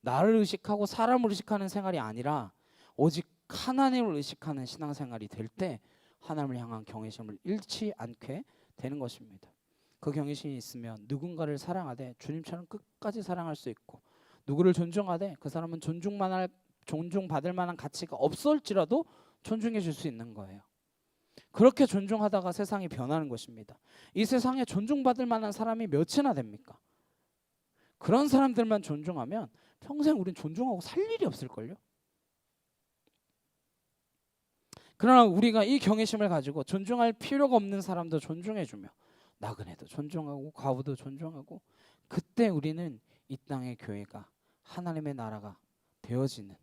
나를 의식하고 사람을 의식하는 생활이 아니라 오직 하나님을 의식하는 신앙생활이 될 때 하나님을 향한 경외심을 잃지 않게 되는 것입니다. 그 경외심이 있으면 누군가를 사랑하되 주님처럼 끝까지 사랑할 수 있고, 누구를 존중하되 그 사람은 존중받을 만한 가치가 없을지라도 존중해 줄 수 있는 거예요. 그렇게 존중하다가 세상이 변하는 것입니다. 이 세상에 존중받을 만한 사람이 몇이나 됩니까? 그런 사람들만 존중하면 평생 우린 존중하고 살 일이 없을걸요. 그러나 우리가 이 경외심을 가지고 존중할 필요가 없는 사람도 존중해주며 나그네도 존중하고 과부도 존중하고, 그때 우리는 이 땅의 교회가 하나님의 나라가 되어지는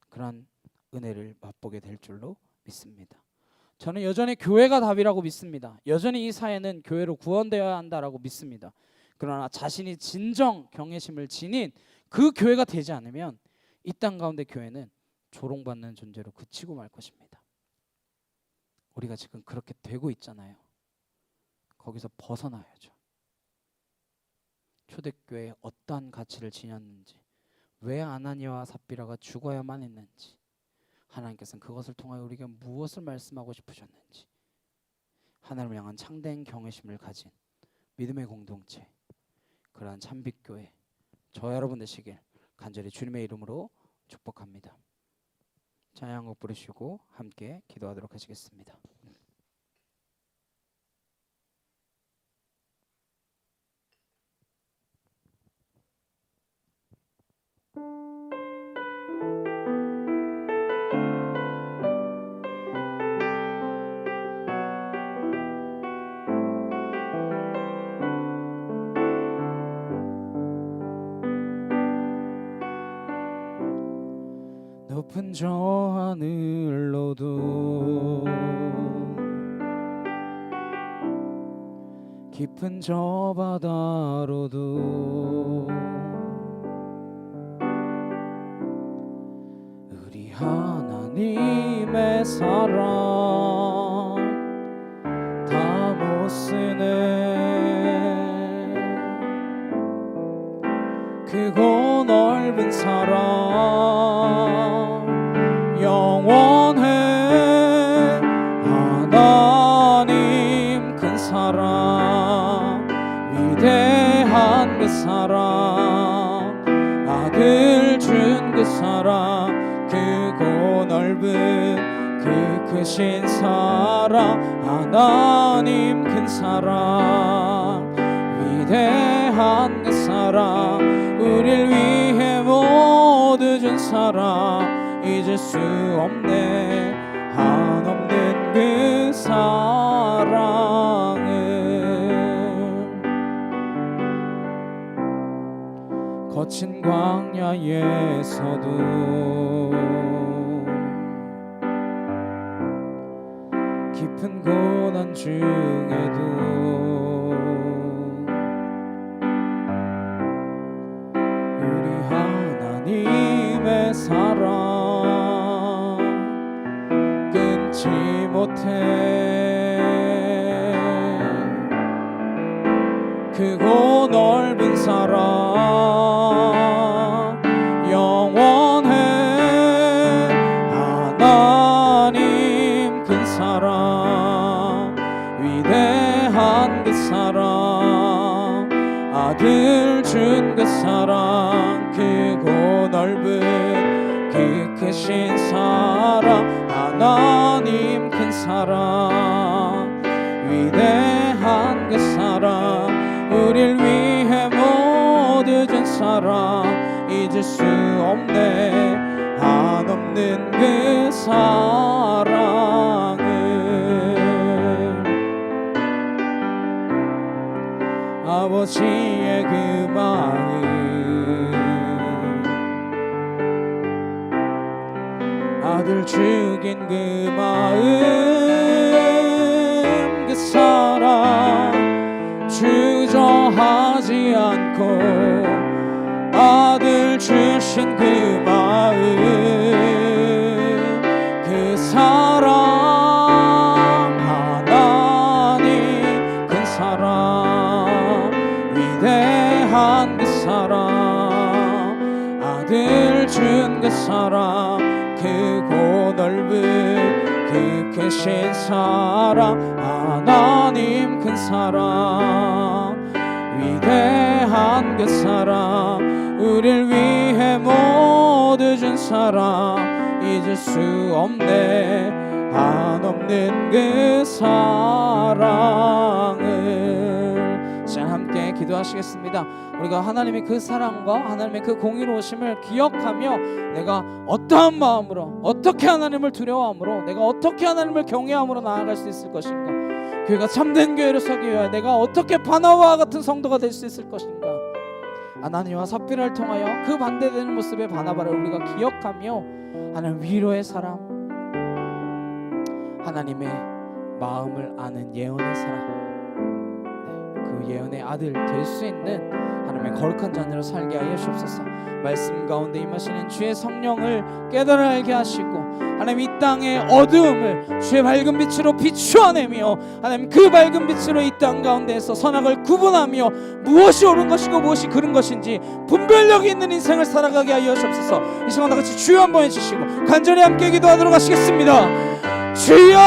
그런 은혜를 맛보게 될 줄로 믿습니다. 저는 여전히 교회가 답이라고 믿습니다. 여전히 이 사회는 교회로 구원되어야 한다라고 믿습니다. 그러나 자신이 진정 경외심을 지닌 그 교회가 되지 않으면 이 땅 가운데 교회는 조롱받는 존재로 그치고 말 것입니다. 우리가 지금 그렇게 되고 있잖아요. 거기서 벗어나야죠. 초대교회에 어떠한 가치를 지녔는지, 왜 아나니아와 삽비라가 죽어야만 했는지, 하나님께서는 그것을 통하여 우리에게 무엇을 말씀하고 싶으셨는지, 하나님을 향한 참된 경외심을 가진 믿음의 공동체, 그러한 참빛교회 저 여러분 되시길 간절히 주님의 이름으로 축복합니다. 찬양곡 부르시고 함께 기도하도록 하시겠습니다. 높은 저 하늘로도 깊은 저 바다로도 우리 하나님의 사랑 다 못쓰네. 크고 넓은 사랑 영원해. 하나님 큰 사랑 위대한 그 사랑 아들 준 그 사랑 크고 넓은 그 크신 사랑 하나님 큰 사랑 위대한 그 사랑 우릴 위해 모두 준 사랑 잊을 수 없네. 한없는 그 사랑을 거친 광야에서도 깊은 고난 중에도 우리 하나님의 사랑 끊지 못해. 크고 넓은 사랑 영원해. 하나님 큰 사랑 위대한 그 사랑 아들 준 그 사랑 크고 넓은 그 크신 사랑 하나님 큰 사랑 위대한 그 사랑 우릴 위해 모두 준 사랑 잊을 수 없네. 한없는 그 사랑을 아버지의 그 마음 아들 죽인 그 마음 그 사랑 놓지 않고 아들 주신 그 마음, 그 사랑, 하나님 큰 사랑, 위대한 그 사랑, 아들 준 그 사랑, 크고 넓은 그 크신 사랑, 하나님 큰 사랑, 위대한 그 사랑, 우릴 위해 모두 준 사랑, 잊을 수 없네 한없는 그 사랑을. 자, 함께 기도하시겠습니다. 우리가 하나님의 그 사랑과 하나님의 그 공의로우심을 기억하며 내가 어떠한 마음으로, 어떻게 하나님을 두려워함으로, 내가 어떻게 하나님을 경외함으로 나아갈 수 있을 것인가, 교회가 참된 교회로 서기 위하여 내가 어떻게 바나바와 같은 성도가 될 수 있을 것인가, 아나니와 삽비라를 통하여 그 반대되는 모습의 바나바를 우리가 기억하며 하나님 위로의 사람, 하나님의 마음을 아는 예언의 사람, 그 예언의 아들 될 수 있는 하나님의 거룩한 자녀로 살게 하여 주옵소서. 말씀 가운데 임하시는 주의 성령을 깨달아 알게 하시고 하나님 이 땅의 어두움을 주의 밝은 빛으로 비추어내며 하나님 그 밝은 빛으로 이 땅 가운데에서 선악을 구분하며 무엇이 옳은 것이고 무엇이 그른 것인지 분별력이 있는 인생을 살아가게 하여 주옵소서. 이 시간 다같이 주여 한번 해주시고 간절히 함께 기도하도록 하시겠습니다. 주여,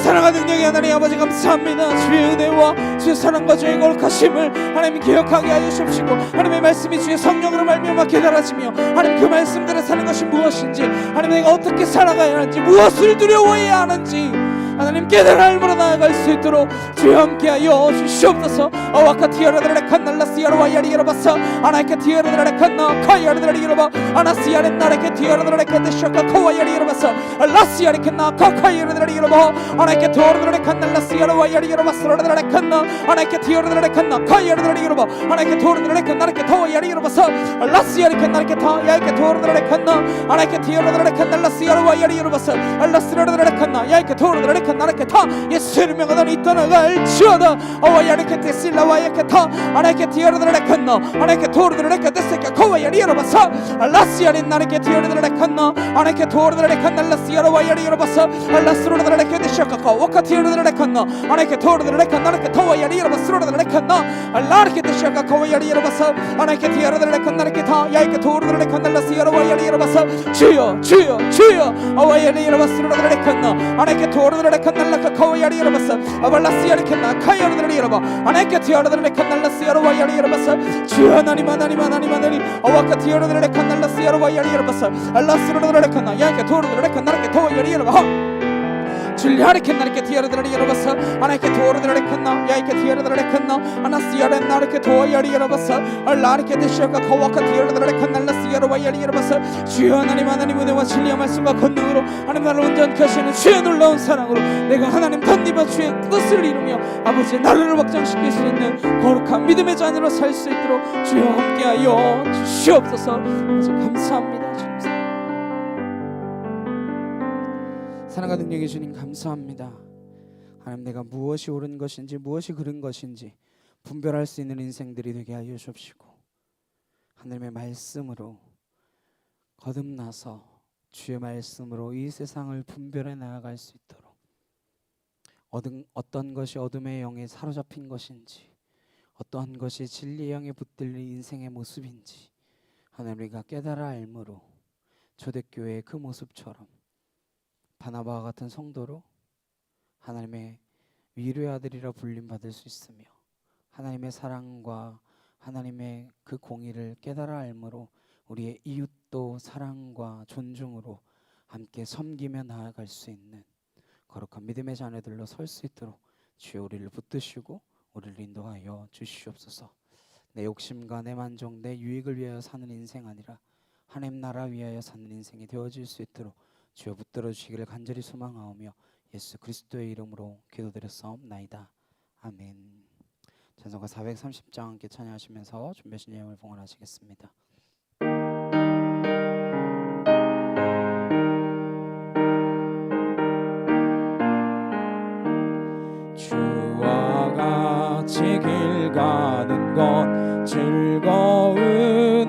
사랑하는 능력의 하나님 아버지 감사합니다. 주의 은혜와 주의 사랑과 주의 거룩하심을 하나님 기억하게 하여 주시옵시고 하나님의 말씀이 주의 성령으로 말미암아 깨달아지며 하나님 그 말씀대로 사는 것이 무엇인지, 하나님 내가 어떻게 살아가야 하는지, 무엇을 두려워해야 하는지 하나님 깨달아 알므로 나아갈 수 있도록 주여 함께하여 주시옵소서. 아와카티아라드라레 칸날라시아라와 야리야라바사 아나이카티아라드라레 칸나 카야라드라레 이라바 아나시아레나레케 티아라드라레 칸데샤카 코와 야리야라바사 알라시아레 칸나 카카야라드라레 이라바 아나이카토라드라레 칸날라시아라와 야리야라바사라드라레 칸나 아나이카티아라드라레 칸나 카야라드라레 이라바 아나이카토라드라레 칸나레케 토와 야리야라바사 알라시아레 칸나레케 타 야이카토라드라레 칸나 아나이카티아라드라레 칸날라시아라와 야리야라바사 알라시아라드라레 칸나 야이카토라드라레 나라케타 예수를 명하다니 있다나갈지어다 아와야레케테 실라와야케타 아나케티어르드라레칸나 아나케토르드라레케데세카 코와야리여러바사 알라시아리 나레케티어르드라레칸나 아나케토르드라레칸날라시아라와야리여러바사 알라스로르드라레케데샤카카 와카티어르드라레칸나 아나케토르드라레칸나레케토와야리여러바스로르드라레칸나 알라르케데샤카카 와야리여러바사 아나케티어르드라레칸나레케타 야이케토르드라레칸날라시아라와야리여러바사 주여 주여 주여 아와야리여러바스로르드라레칸나 아나케토르드라레 칸날라카 카와야리여러바사 아발라시아리칸나 카야르드라리여러바 아나케티어르드라레칸날라시아라와야리여러바사 주여 하나님 하나님 하나님 하나님 아와카티어르드라레칸날라시아라와야리여러바사 알라스로르드라레칸나 야이케토르드라레칸나레케토와야리여러바 줄리하리케나리케 티아르드라리여러바사 아나케토르드라레칸나 야이케티어르드라레칸나 아나시아레나레케 토와야리여러바사 알라리케데시아카 카와카티어르드라레칸날라시아라와야리여러바사 주여 하나님 하나님 은혜와 진리와 말씀과 권능으로 하나님 나를 온전케 하시는 주의 놀라운 사랑으로 내가 하나님 덧입어 주의 뜻을 이루며 아버지의 나라를 확장시킬 수 있는 거룩한 믿음의 자녀로 살 수 있도록 주여 함께하여 주시옵소서. 아버지 감사합니다. 주님 사랑과 능력의 주님 감사합니다. 하나님 내가 무엇이 옳은 것인지 무엇이 그른 것인지 분별할 수 있는 인생들이 되게 하여 주옵시고 하나님의 말씀으로 거듭나서 주의 말씀으로 이 세상을 분별해 나아갈 수 있도록 어떤 것이 어둠의 영에 사로잡힌 것인지 어떠한 것이 진리의 영에 붙들린 인생의 모습인지 하나님 우리가 깨달아 알므로 초대교회의 그 모습처럼 바나바와 같은 성도로 하나님의 위로의 아들이라 불림받을 수 있으며 하나님의 사랑과 하나님의 그 공의를 깨달아 알므로 우리의 이웃도 사랑과 존중으로 함께 섬기며 나아갈 수 있는 거룩한 믿음의 자녀들로 설 수 있도록 주여 우리를 붙드시고 우리를 인도하여 주시옵소서. 내 욕심과 내 만족, 내 유익을 위하여 사는 인생 아니라 하나님 나라 위하여 사는 인생이 되어질 수 있도록 주여 붙들어 주시기를 간절히 소망하오며 예수 그리스도의 이름으로 기도드렸사옵나이다. 아멘. 찬송가 430장 함께 찬양하시면서 준비하신 예물을 봉헌하시겠습니다. 주와 같이 길 가는 건 즐거운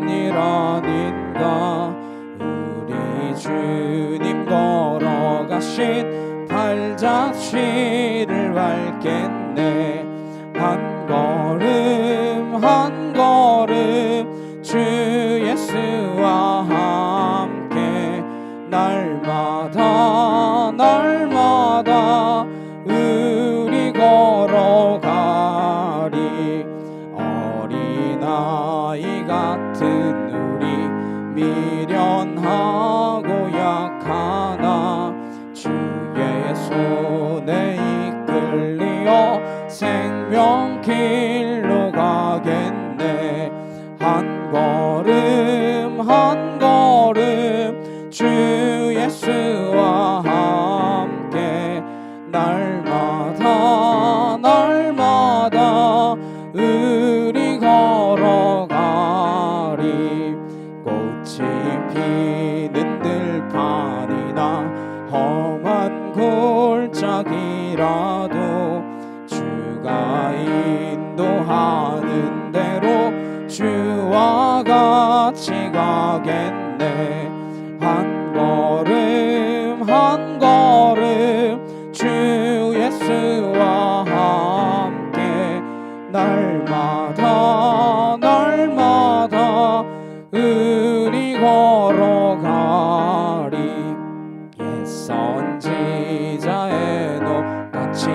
일 아닌가. 우리 주님 걸어가신 발자취를 밟겠네. 한 걸음 한 걸음 주 예수와 함께 날마다 날마다 우리 걸어가리. 어린아이 같은 우리 미련하고 약하나 주의 손에 이끌리어 생명길로 가겠네. 한 걸음 한 걸음 주 예수와 함께 날마다 날마다 우리 걸어가리. 꽃이 피는 들판이나 험한 골짜기라도 주가 인도하는 대로 주와 같이 가겠네. 한 걸음 한 걸음 주 예수와 함께 날마다 날마다 우리 걸어가리. 옛 선지자의 높같이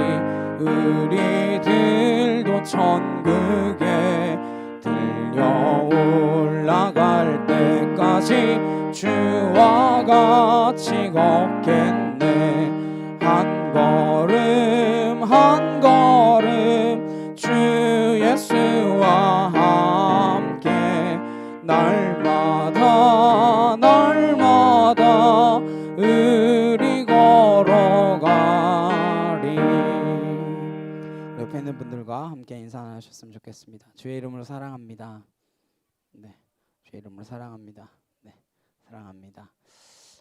우리들도 천국에 들려 올라갈 때까지 주와 같이 걷겠네. 한 걸음 한 걸음 주 예수와 함께 날마다 날마다 우리 걸어가리. 옆에 있는 분들과 함께 인사 나누셨으면 좋겠습니다. 주의 이름으로 사랑합니다. 네, 주의 이름으로 사랑합니다. 네, 사랑합니다.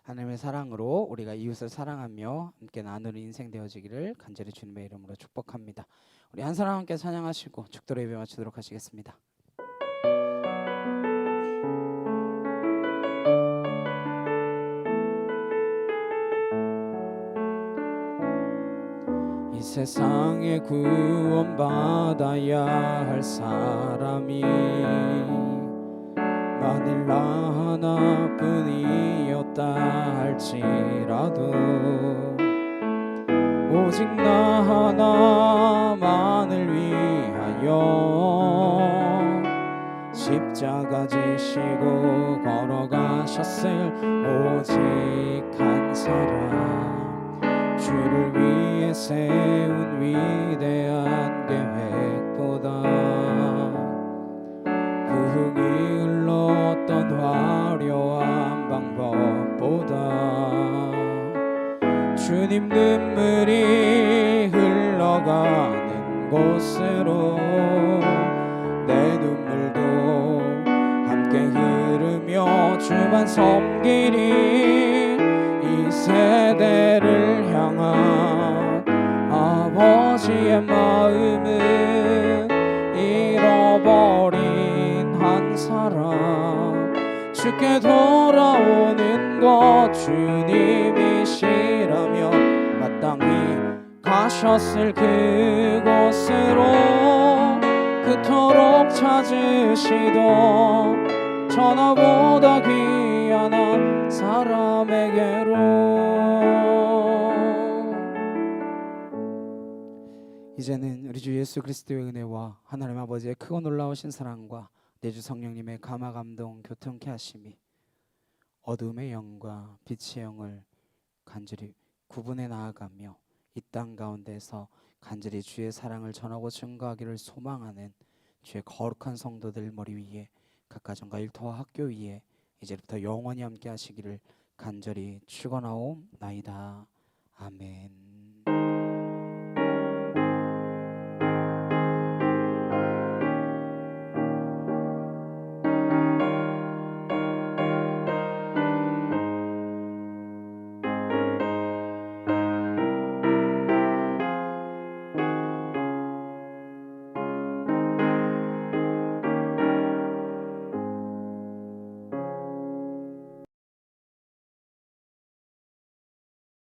하나님의 사랑으로 우리가 이웃을 사랑하며 함께 나누는 인생 되어지기를 간절히 주님의 이름으로 축복합니다. 우리 한 사람 함께 찬양하시고 축도로 예배 마치도록 하시겠습니다. 이 세상에 구원받아야 할 사람이 만일 나 하나뿐이었다 할지라도 오직 나 하나만을 위하여 십자가 지시고 걸어가셨을 오직 한 사람. 주를 위해 세운 위대한 계획보다 그 흥이 흘렀던 화려한 방법보다 주님 눈물이 흘러가는 곳으로 내 눈물도 함께 흐르며 주만 섬기리. 이 세대를 향한 아버지의 마음은 잃어버린 한 사람 주께 돌아오는 것 주님이시라며 마땅히 가셨을 그곳으로 그토록 찾으시던 천하보다 귀한 한 사람에게로. 이제는 우리 주 예수 그리스도의 은혜와 하나님 아버지의 크고 놀라우신 사랑과 내 주 성령님의 감화 감동 교통케 하심이 어둠의 영과 빛의 영을 간절히 구분해 나아가며 이 땅 가운데서 간절히 주의 사랑을 전하고 증거하기를 소망하는 주의 거룩한 성도들 머리 위에 각 가정과 일터와 학교 위에 이제부터 영원히 함께 하시기를 간절히 축원하옵나이다. 아멘.